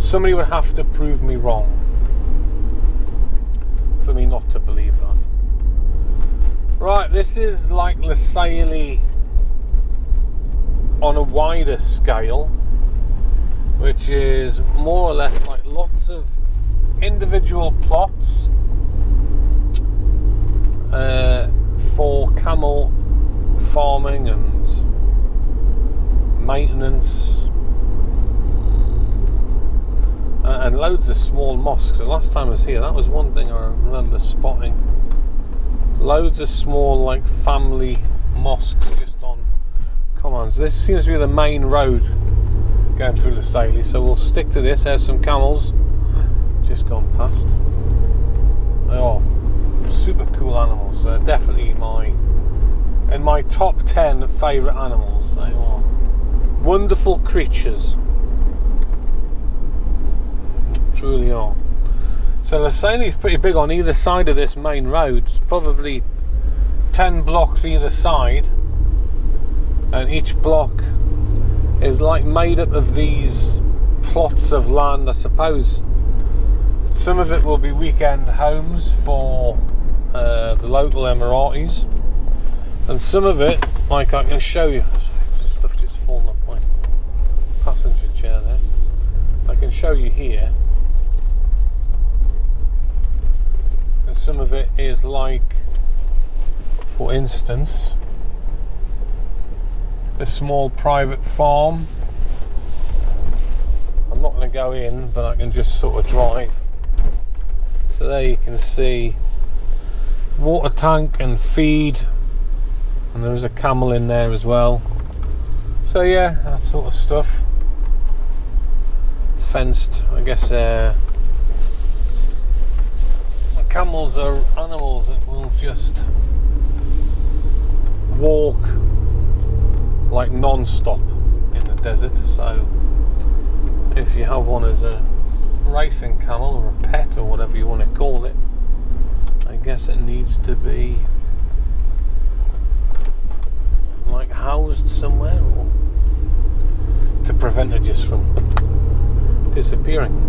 somebody would have to prove me wrong for me not to believe that. Right, this is like Lisaili on a wider scale, which is more or less like lots of individual plots for camel farming and maintenance, and loads of small mosques. The last time I was here, that was one thing I remember spotting. Loads of small, like, family mosques just on commands. This seems to be the main road going through Lisaili, so we'll stick to this. There's some camels just gone past. They are super cool animals. They're definitely in my top 10 favourite animals. They are wonderful creatures. Truly are. So Lisaili is pretty big on either side of this main road. It's probably 10 blocks either side, and each block is like made up of these plots of land. I suppose some of it will be weekend homes for the local Emiratis, and some of it, like I can show you, stuff just fallen off my passenger chair there. I can show you here. And some of it is like, for instance, a small private farm. I'm not going to go in, but I can just sort of drive. So there you can see water tank and feed, and there is a camel in there as well. So yeah, that sort of stuff. Fenced, I guess. Camels are animals that will just walk like non-stop in the desert. So if you have one as a racing camel or a pet or whatever you want to call it, I guess it needs to be like housed somewhere, or to prevent it just from disappearing.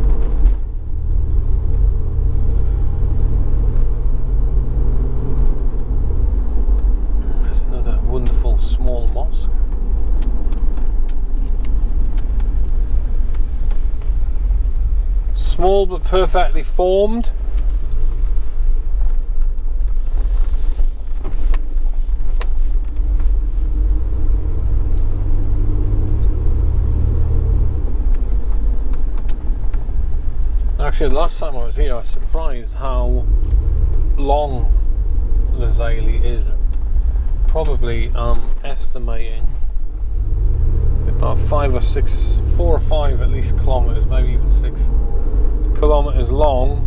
There's another wonderful small mosque. Small but perfectly formed. Actually, the last time I was here, I was surprised how long Lisaili is. Probably estimating about 4 or 5 at least kilometres, maybe even 6 kilometres long,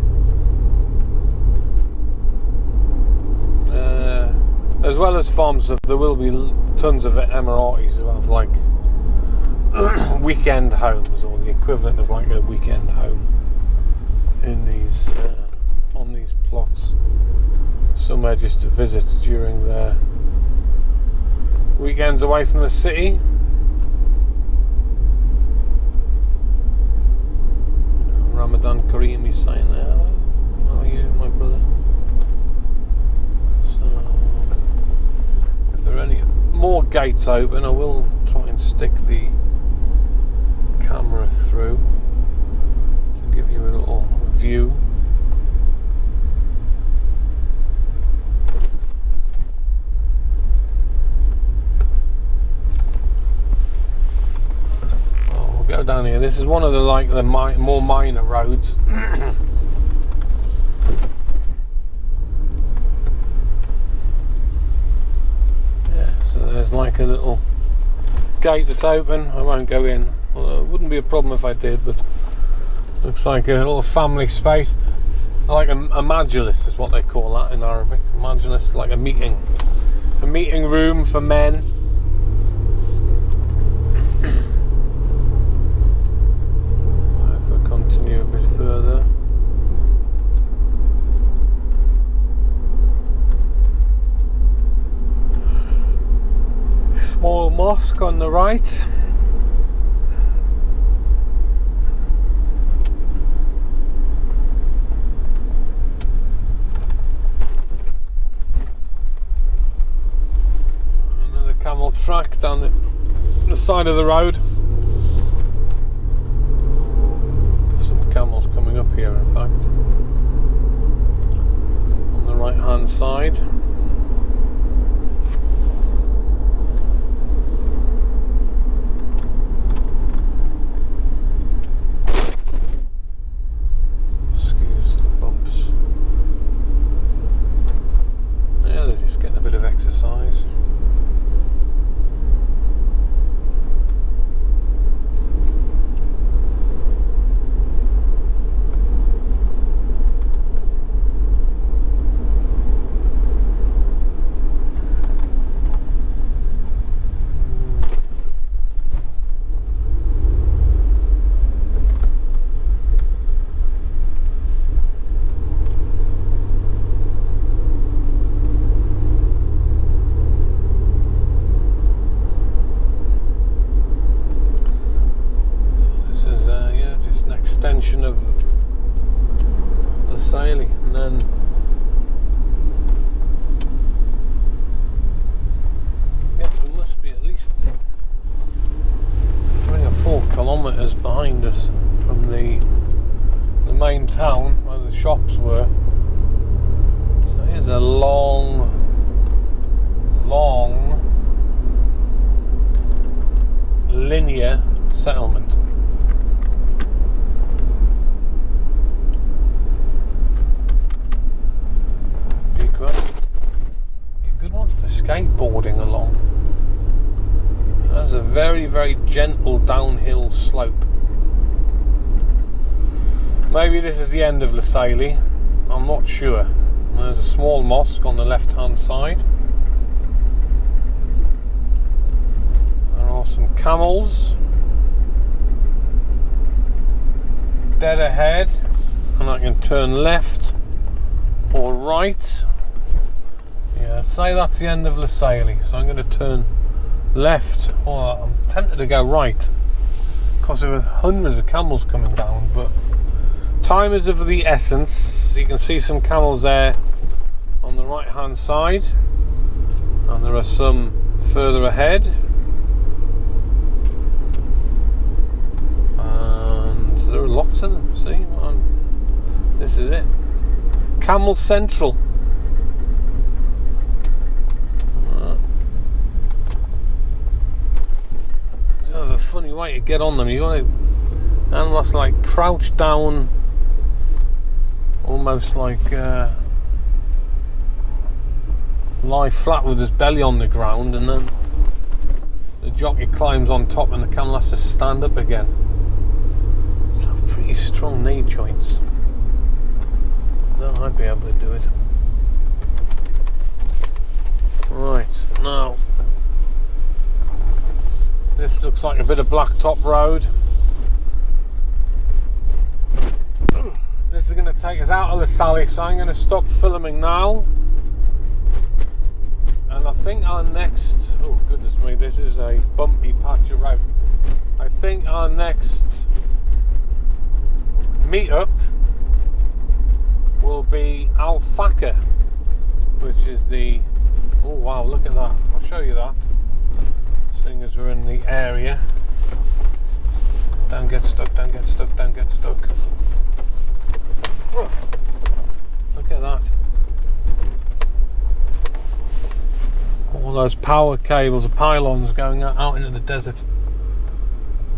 well as farm stuff, there will be tons of Emiratis who have like weekend homes, or the equivalent of like a weekend home in these on these plots, somewhere just to visit during their weekends away from the city. Ramadan Kareem is saying there, hello, how are you, my brother? So if there are any more gates open, I will try and stick the camera through to give you a little view. Go down here. This is one of the more minor roads. Yeah, so there's like a little gate that's open. I won't go in, although it wouldn't be a problem if I did, but looks like a little family space, like a majlis is what they call that in Arabic. A majlis, like a meeting room for men. Continue a bit further. Small mosque on the right. Another camel track down the side of the road. Camels coming up here, in fact, on the right hand side. Excuse the bumps. Yeah, they're just getting a bit of exercise. Extension of Lisaili, and then yeah, there must be at least 3 or 4 kilometres behind us from the main town where the shops were. So here's a long linear settlement. Good one for skateboarding along. That's a very, very gentle downhill slope. Maybe this is the end of Lisaili. I'm not sure. There's a small mosque on the left-hand side. There are some camels dead ahead, and I can turn left or right. Yeah, I'd say that's the end of Lisaili, so I'm going to turn left, or I'm tempted to go right because there were hundreds of camels coming down, but time is of the essence. You can see some camels there on the right hand side, and there are some further ahead, and there are lots of them. See, this is it, Camel Central. A funny way to get on them. You got to almost like crouch down, almost like lie flat with his belly on the ground, and then the jockey climbs on top and the camel has to stand up again. It's have pretty strong knee joints. Though I'd be able to do it. Right, now this looks like a bit of blacktop road. This is going to take us out of Lisali, so I'm going to stop filming now. And I think our next, oh goodness me, this is a bumpy patch of road. I think our next meetup will be Al Faqa, which is the, oh wow, look at that. I'll show you that, seeing as we're in the area. Don't get stuck, don't get stuck, don't get stuck. Oh, look at that. All those power cables, the pylons going out into the desert.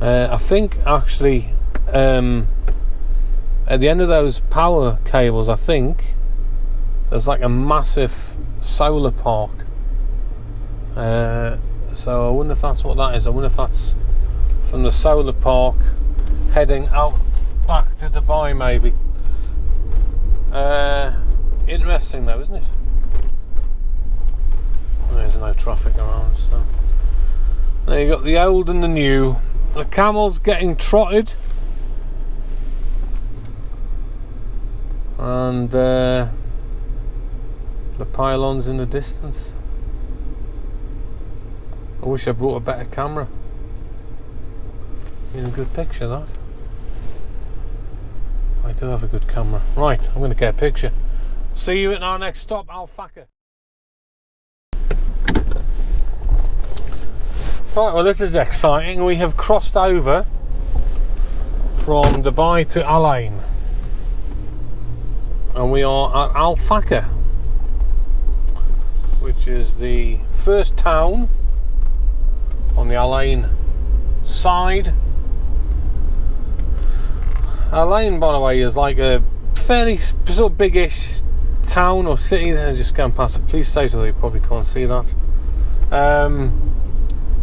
I think actually at the end of those power cables, I think there's like a massive solar park. So I wonder if that's what that is. I wonder if that's from the solar park heading out back to Dubai, maybe. Interesting though, isn't it? There's no traffic around, so there you got the old and the new. The camel's getting trotted, and the pylons in the distance. I wish I brought a better camera. In a good picture, that. I do have a good camera. Right, I'm going to get a picture. See you at our next stop, Al Faqa. Right, well this is exciting. We have crossed over from Dubai to Al Ain, and we are at Al Faqa, which is the first town on the Al Ain side. Al Ain, by the way, is like a fairly sort of biggish town or city. They're just going past a police station, so you probably can't see that.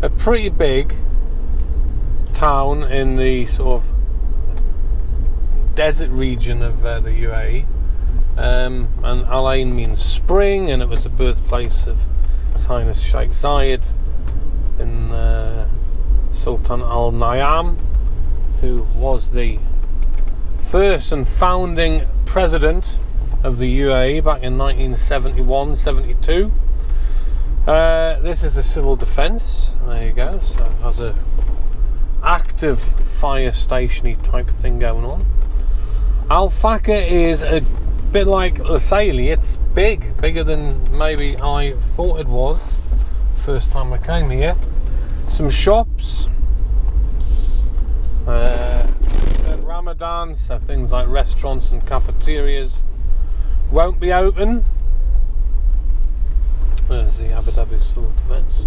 A pretty big town in the sort of desert region of the UAE, and Al Ain means spring, and it was the birthplace of His Highness Sheikh Zayed bin Sultan Al Nahyan, who was the first and founding president of the UAE back in 1971-72. This is the civil defence. There you go. So it has a active fire stationy type thing going on. Al Faqa is a bit like Lisaili. It's bigger than maybe I thought it was first time I came here. Some shops. At Ramadan, so things like restaurants and cafeterias won't be open. There's the Abu Dhabi Civil Defence.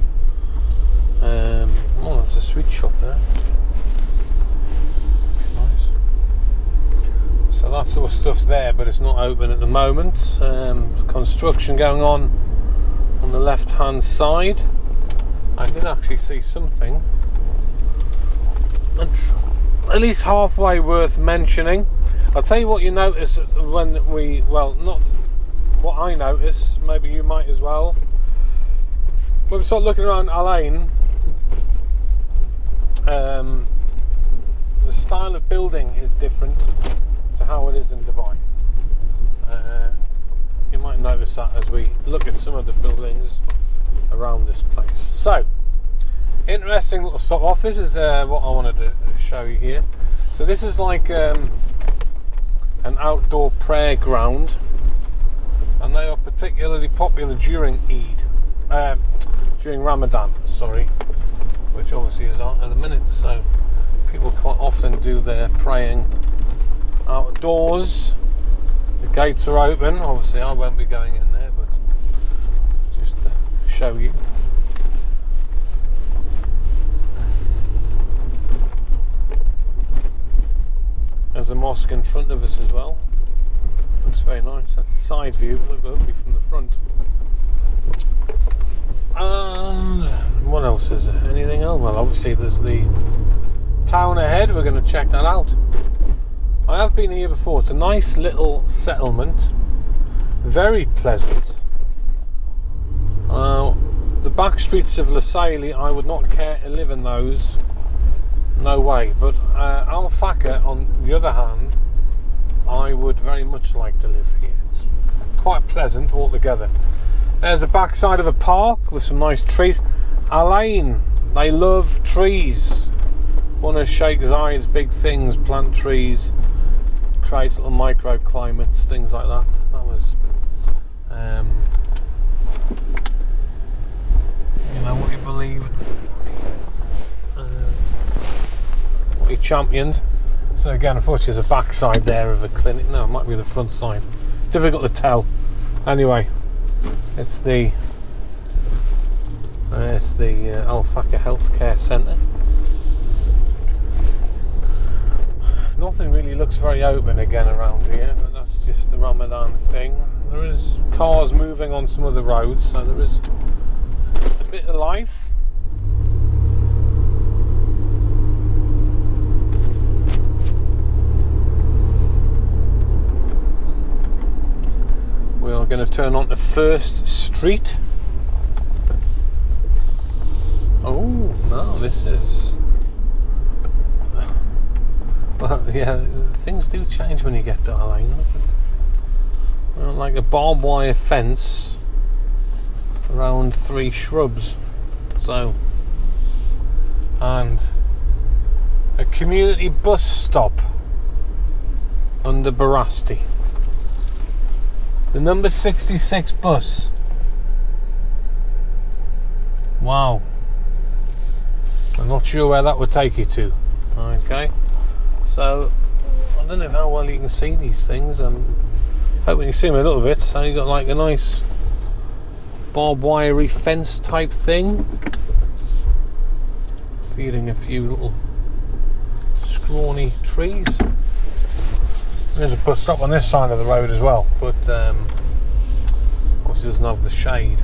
Oh, there's a sweet shop there. Nice. So that sort of stuff's there, but it's not open at the moment. Construction going on the left-hand side. I did actually see something that's at least halfway worth mentioning. I'll tell you what you notice when we, well, not what I notice, maybe you might as well. When we start looking around Al Ain, the style of building is different to how it is in Dubai. You might notice that as we look at some of the buildings around this place. So, interesting little stop off. This is what I wanted to show you here. So this is like an outdoor prayer ground, and they are particularly popular during Eid, during Ramadan, sorry, which obviously is on at the minute. So people quite often do their praying outdoors. The gates are open. Obviously I won't be going in there, but just to show you. There's a mosque in front of us as well. Looks very nice. That's the side view, but look lovely from the front. And what else is there? Anything else? Well, obviously there's the town ahead. We're going to check that out. I have been here before. It's a nice little settlement. Very pleasant. Well, the back streets of Lisaili, I would not care to live in those. No way. But Al Faqa, on the other hand, I would very much like to live here. It's quite pleasant altogether. There's the back side of a park with some nice trees. Alain, they love trees. One of Sheikh Zayed's big things, plant trees, creates little microclimates, things like that. That was, you know, what he believed, what he championed. So again, unfortunately, there's a back side there of a clinic. No, it might be the front side. Difficult to tell. Anyway, it's the Al Faqa Healthcare Centre. Nothing really looks very open again around here, but that's just the Ramadan thing. There is cars moving on some of the roads, so there is a bit of life. We are going to turn on to First Street. Oh no, this is... Well, yeah, things do change when you get to Alain. Look at, like a barbed wire fence around 3 shrubs. So, and a community bus stop under Barasti. The number 66 bus. Wow. I'm not sure where that would take you to. Okay. So, I don't know how well you can see these things. I'm hoping you see them a little bit. So you've got like a nice barbed wirey fence type thing. Feeding a few little scrawny trees. There's a bus stop on this side of the road as well, but of course it doesn't have the shade.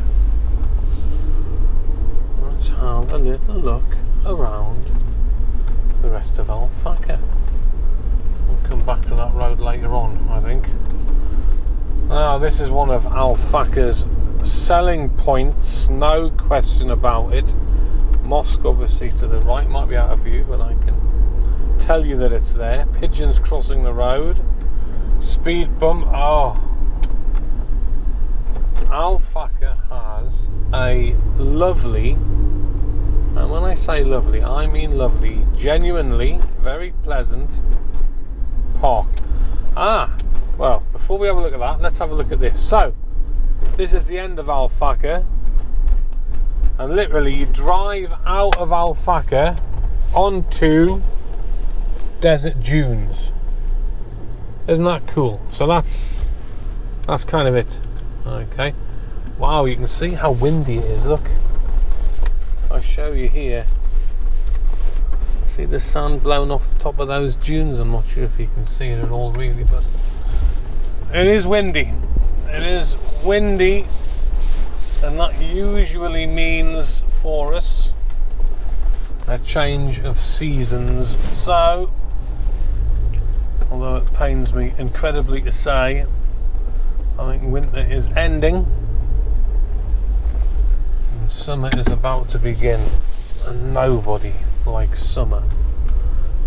Let's have a little look around the rest of Al Faqa. We'll come back to that road later on, I think. Now, this is one of Al Faqa's selling points, no question about it. Mosque obviously to the right, might be out of view, but I can tell you that it's there. Pigeons crossing the road. Speed bump. Oh, Al Faqa has a lovely, and when I say lovely, I mean lovely, genuinely very pleasant park. Well, before we have a look at that, let's have a look at this. So, this is the end of Al Faqa, and literally you drive out of Al Faqa onto desert dunes. Isn't that cool? So that's kind of it. Okay. Wow, you can see how windy it is. Look. If I show you here, see the sand blown off the top of those dunes. I'm not sure if you can see it at all really, but it is windy. It is windy, and that usually means for us a change of seasons. So, although it pains me incredibly to say, I think winter is ending and summer is about to begin, and nobody likes summer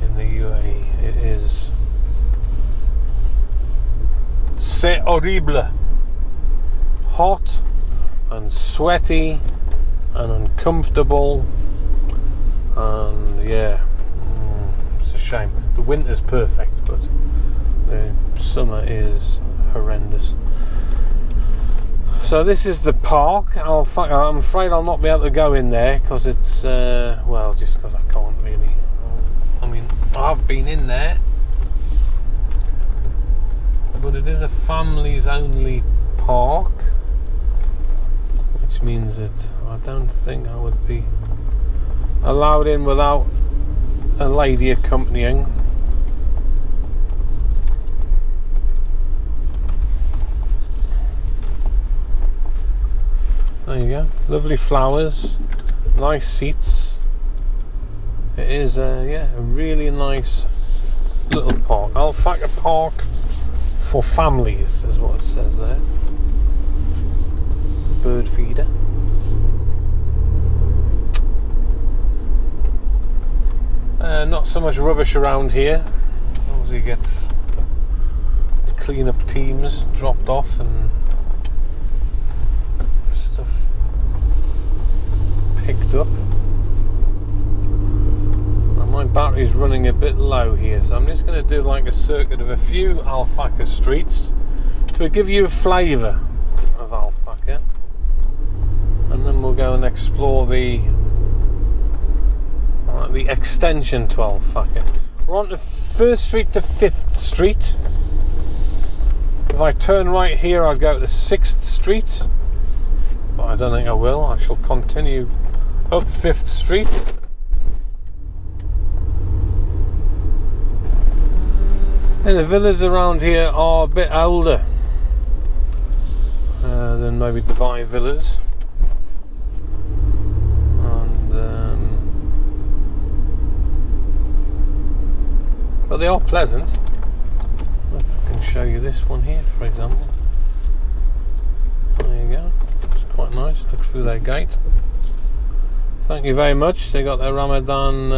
in the UAE. It is c'est horrible, hot and sweaty and uncomfortable, and yeah, it's a shame. The winter's perfect, but the summer is horrendous. So this is the park. I'm afraid I'll not be able to go in there because it's well, just because I can't really. I mean, I've been in there, but it is a families only park, which means that I don't think I would be allowed in without a lady accompanying. There you go, lovely flowers, nice seats. It is a really nice little park. Al Faqa Park for families is what it says there. Bird feeder. Not so much rubbish around here. Obviously gets the clean-up teams dropped off and stuff picked up. Now my battery's running a bit low here, so I'm just going to do like a circuit of a few Al Faqa streets to give you a flavour of Al Faqa, and then we'll go and explore the extension to Al Faqa. We're on to 1st Street to 5th Street. If I turn right here, I'd go to 6th Street, but I don't think I will. I shall continue up 5th Street. And the villas around here are a bit older than maybe Dubai villas. But they are pleasant. Look, I can show you this one here, for example. There you go. It's quite nice. Look through their gate. Thank you very much. They got their Ramadan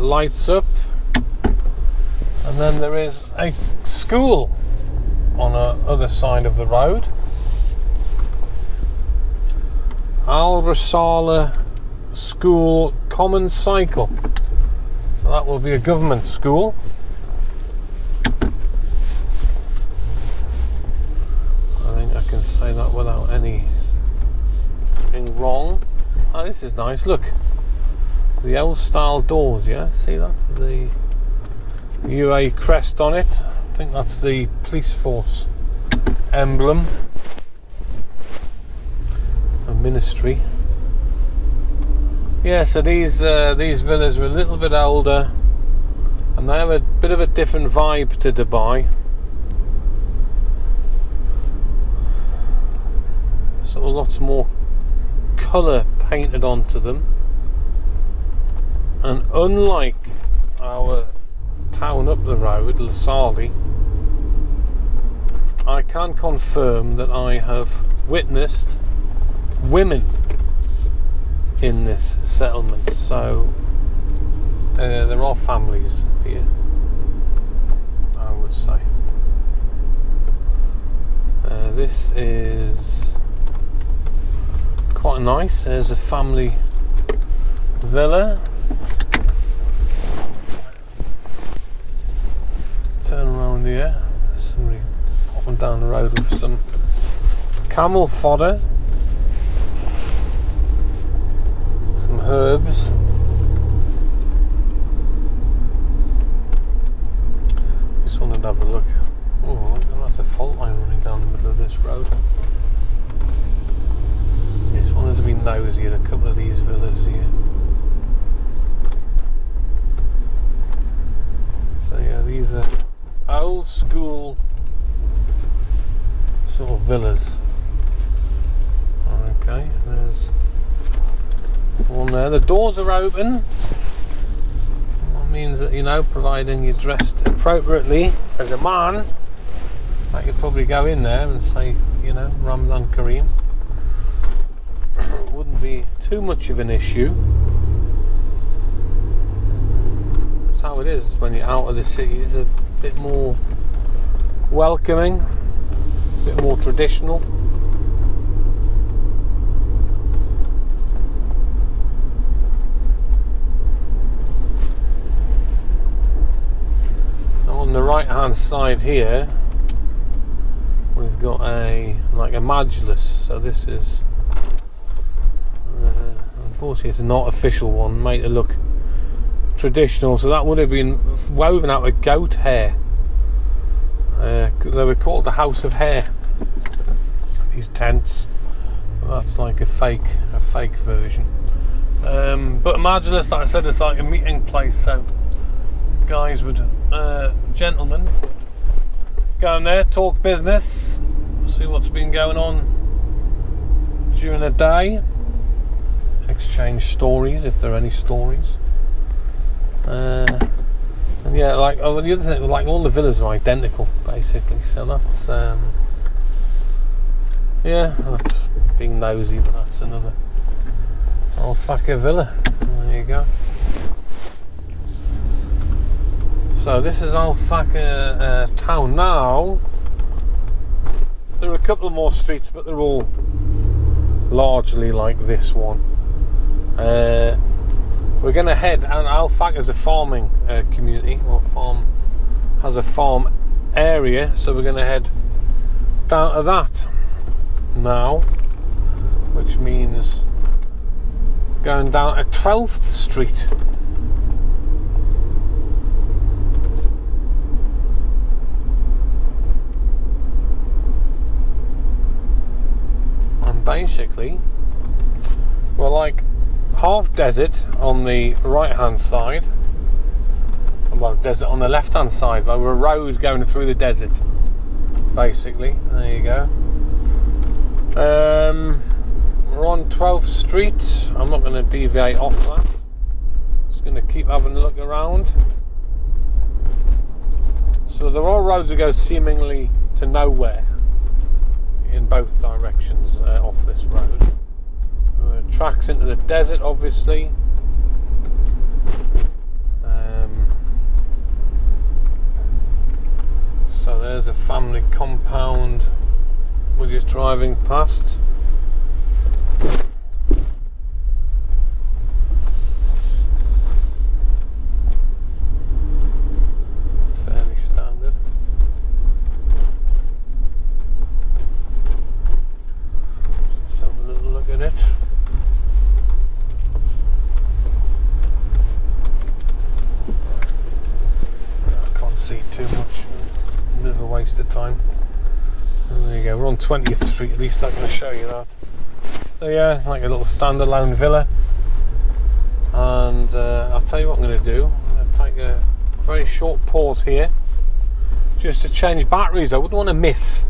lights up. And then there is a school on the other side of the road. Al Risala School Common Cycle. So that will be a government school. I can say that without anything wrong. Oh, this is nice. Look, the old style doors. Yeah, see that? The UA crest on it. I think that's the police force emblem. A ministry. Yeah, so these villas are a little bit older, and they have a bit of a different vibe to Dubai. Sort of lots more colour painted onto them, and unlike our town up the road, Lisali, I can confirm that I have witnessed women in this settlement. So there are families here, I would say. This is quite nice. There's a family villa. Turn around here. There's somebody walking down the road with some camel fodder, some herbs. Just wanted to have a look. Oh, that's a fault line running down the middle of this road. Just wanted to be nosy at a couple of these villas here. So yeah, these are old school sort of villas. Okay, there's one there. The doors are open. That means that, you know, providing you're dressed appropriately as a man, I could probably go in there and say, you know, Ramadan Kareem. Wouldn't be too much of an issue. That's how it is when you're out of the city. It's a bit more welcoming, a bit more traditional. Now on the right hand side here we've got a majlis. So this is unfortunately it's not official one, made to look traditional, so that would have been woven out of goat hair. They were called the House of Hair, these tents. That's like a fake version. But a majlis, like I said, it's like a meeting place, so guys would, gentlemen, go in there, talk business, see what's been going on during the day, exchange stories if there are any stories. And yeah, like the other thing, like all the villas are identical basically, so that's yeah, that's being nosy, but that's another Al Faqa villa. There you go. So this is Al Faqa town now. There are a couple more streets, but they're all largely like this one. We're going to head, and Al Faqa is a farming community, or has a farm area, so we're going to head down to that now, which means going down to 12th Street. And basically we're like half desert on the right hand side, well, desert on the left hand side, but we're a road going through the desert basically. There you go. We're on 12th Street. I'm not going to deviate off that. Just going to keep having a look around. So there are roads that go seemingly to nowhere in both directions off this road. Tracks into the desert, obviously. So there's a family compound we're just driving past. Fairly standard. Let's have a little look at it. I can't see too much. A bit of a waste of time. There you go, we're on 20th Street, at least I can show you that. So yeah, like a little standalone villa. And I'll tell you what I'm going to do. I'm going to take a very short pause here just to change batteries. I wouldn't want to miss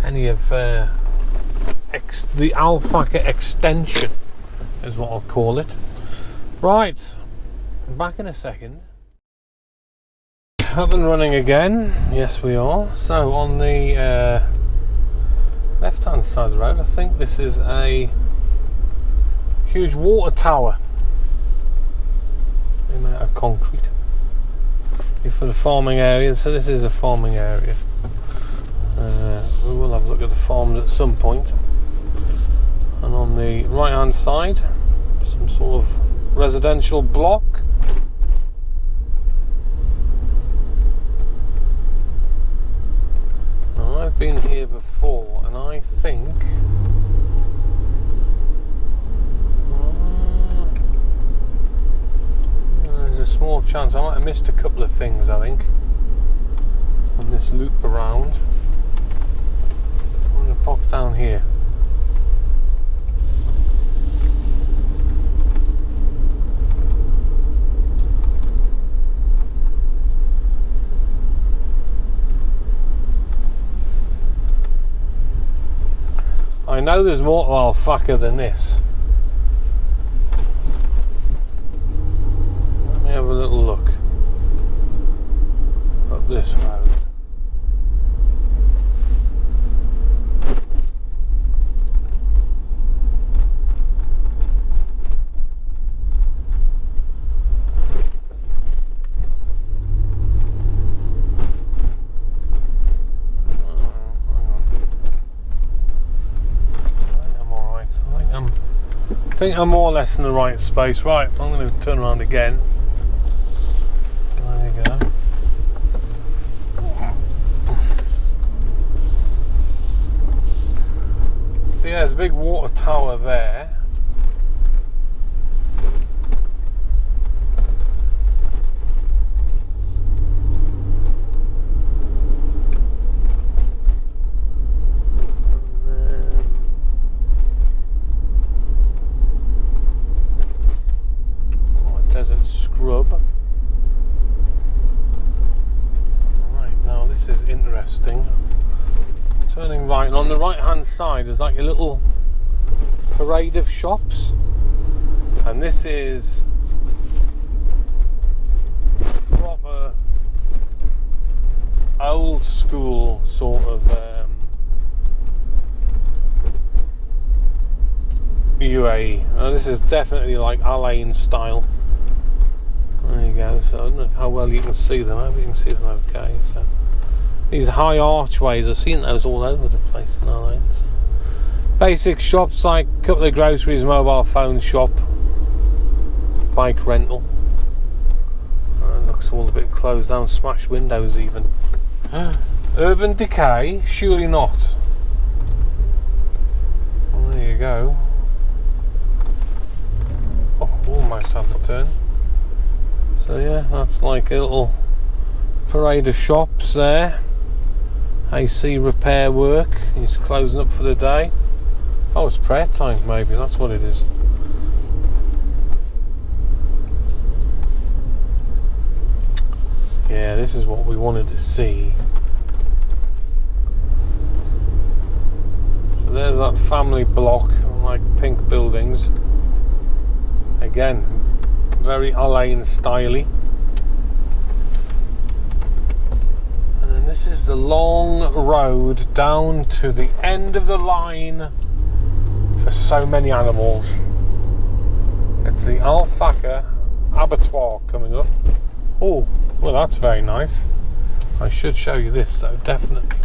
any of the Al Faqa extension, is what I'll call it. Right, I'm back in a second. Up and running again. Yes, we are. So on the left hand side of the road, I think this is a huge water tower made out of concrete for the farming area. So this is a farming area. We will have a look at the farms at some point. And on the right hand side, some sort of residential block. I've been here before, and I think there's a small chance I might have missed a couple of things, I think, on this loop around. I'm going to pop down here. I know there's more to Al Faqa than this. Let me have a little look up this road. I think I'm more or less in the right space. Right, I'm going to turn around again. There you go. So yeah, there's a big water tower there. Desert scrub. Right, now this is interesting. Turning right, and on the right hand side is like a little parade of shops, and this is proper old school sort of UAE. This is definitely like Al Ain style. There you go. So I don't know how well you can see them. I hope you can see them okay. So these high archways, I've seen those all over the place in our lane. So basic shops like a couple of groceries, mobile phone shop, bike rental. Looks all a bit closed down, smashed windows even. Urban decay? Surely not. Well, there you go. Oh, almost had the turn. So yeah, that's like a little parade of shops there. AC repair work. He's closing up for the day. Oh, it's prayer time maybe, that's what it is. Yeah, this is what we wanted to see. So there's that family block, like pink buildings. Again, very Alain styly. And then this is the long road down to the end of the line for so many animals. It's the Al Faqa abattoir coming up. Oh, well, that's very nice. I should show you this though, definitely,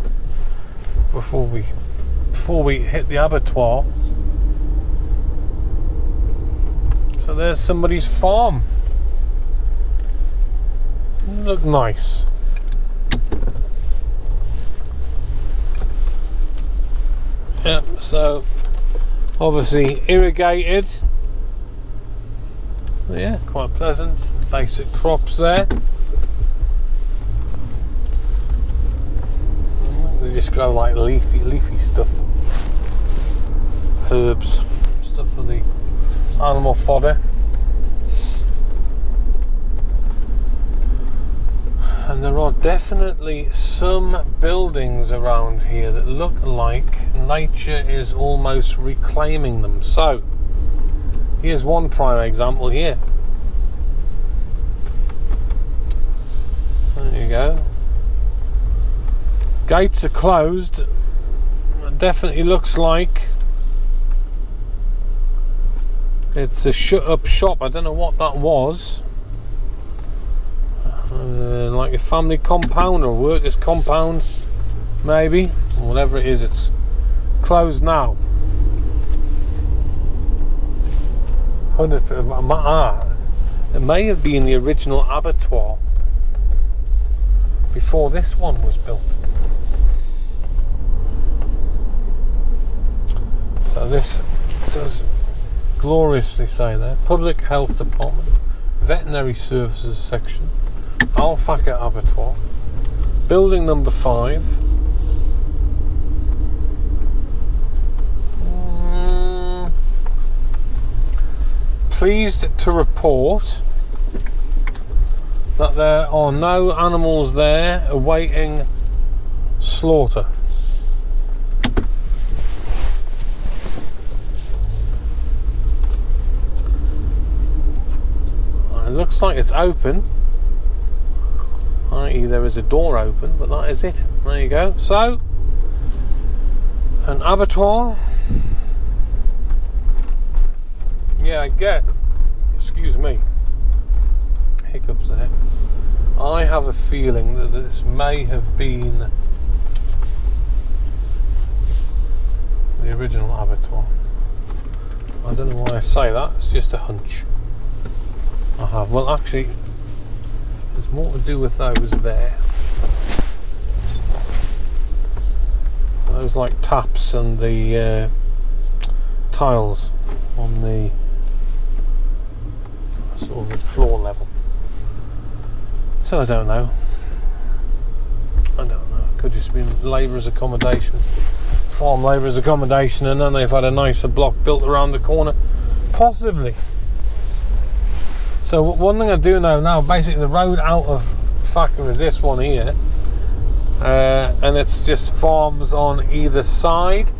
before we hit the abattoir. So there's somebody's farm. Look nice. Yep, so obviously irrigated. Yeah, quite pleasant. Basic crops there. They just grow like leafy stuff. Herbs, stuff for the animal fodder. And there are definitely some buildings around here that look like nature is almost reclaiming them. So here's one prime example here. There you go. Gates are closed. It definitely looks like it's a shut up shop. I don't know what that was. Like a family compound or workers compound maybe, or whatever it is. It's closed now. 100%. It may have been the original abattoir before this one was built. So this does gloriously say there, Public Health Department, Veterinary Services Section, Al Faqa Abattoir, building number 5. Pleased to report that there are no animals there awaiting slaughter. It looks like it's open, i.e. there is a door open, but that is it. There you go. So, an abattoir. Yeah, I get, excuse me, hiccups there. I have a feeling that this may have been the original abattoir. I don't know why I say that, it's just a hunch I have. Well, actually, there's more to do with those there. Those like taps and the tiles on the sort of floor level. So I don't know. Could just be labourers' accommodation, farm labourers' accommodation, and then they've had a nicer block built around the corner. Possibly. So one thing I do know now, basically the road out of Faqa is this one here, and it's just farms on either side.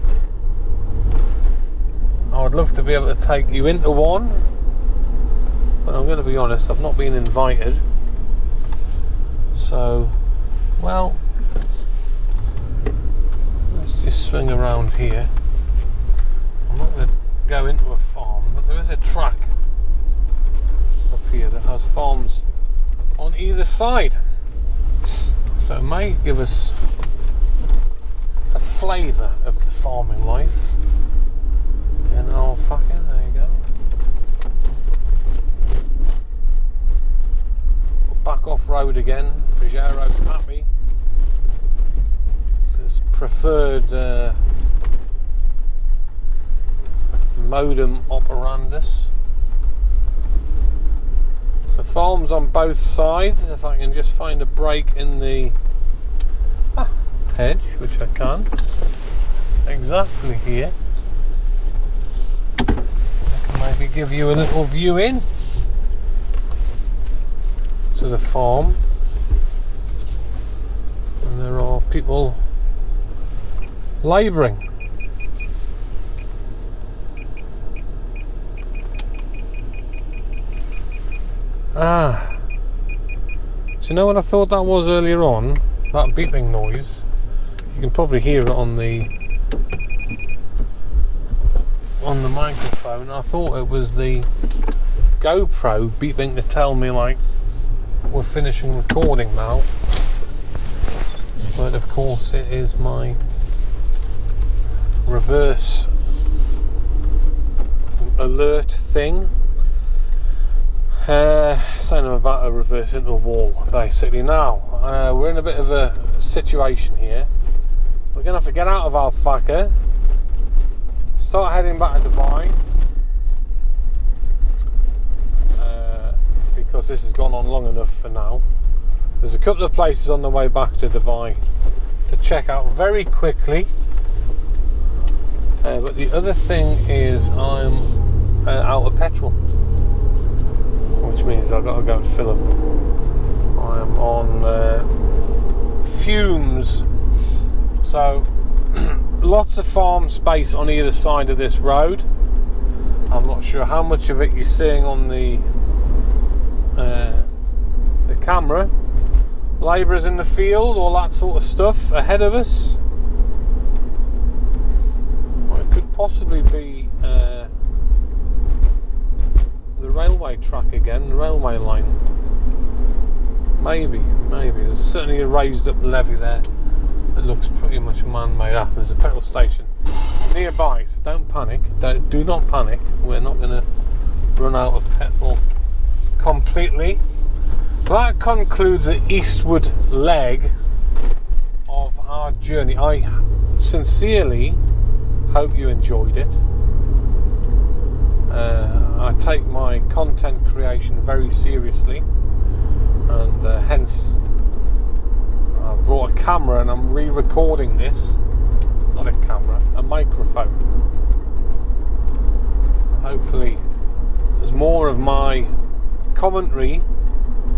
I would love to be able to take you into one, but I'm going to be honest, I've not been invited. So, well, let's just swing around here. I'm not going to go into a farm, but there is a track up here that has farms on either side. So it may give us a flavour of the farming life. And oh fucking, there you go. We're back off road again. Pajero's happy. This is preferred modem operandus. So farms on both sides. If I can just find a break in the hedge, which I can, exactly here. I can maybe give you a little view in to the farm, and there are people labouring. So you know what I thought that was earlier on? That beeping noise. You can probably hear it on the microphone. I thought it was the GoPro beeping to tell me like we're finishing recording now. But of course it is my reverse alert thing. Saying I'm about to reverse into a wall, basically. Now, we're in a bit of a situation here. We're going to have to get out of Al Faqa, start heading back to Dubai, because this has gone on long enough for now. There's a couple of places on the way back to Dubai to check out very quickly. But the other thing is I'm out of petrol, which means I've got to go and fill up. I'm on fumes, so lots of farm space on either side of this road. I'm not sure how much of it you're seeing on the camera. Labourers in the field, all that sort of stuff ahead of us. Well, it could possibly be the railway track again, the railway line. Maybe. There's certainly a raised up levee there that looks pretty much man-made. There's a petrol station nearby, so don't panic. Do not panic. We're not going to run out of petrol completely. That concludes the eastward leg of our journey. I sincerely hope you enjoyed it. I take my content creation very seriously, and hence I've brought a camera and I'm re-recording this. Not a camera, a microphone. Hopefully there's more of my commentary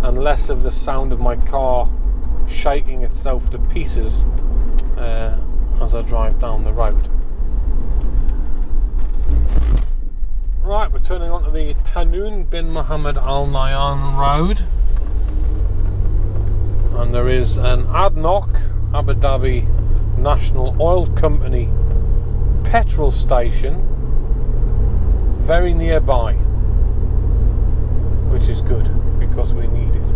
and less of the sound of my car shaking itself to pieces as I drive down the road. Right, we're turning onto the Tahnoon bin Mohammed Al Nahyan road, and there is an ADNOC, Abu Dhabi National Oil Company petrol station very nearby, which is good because we need it.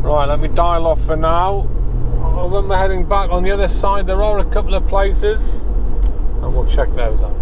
Right, let me dial off for now. When we're heading back on the other side, there are a couple of places, and we'll check those out.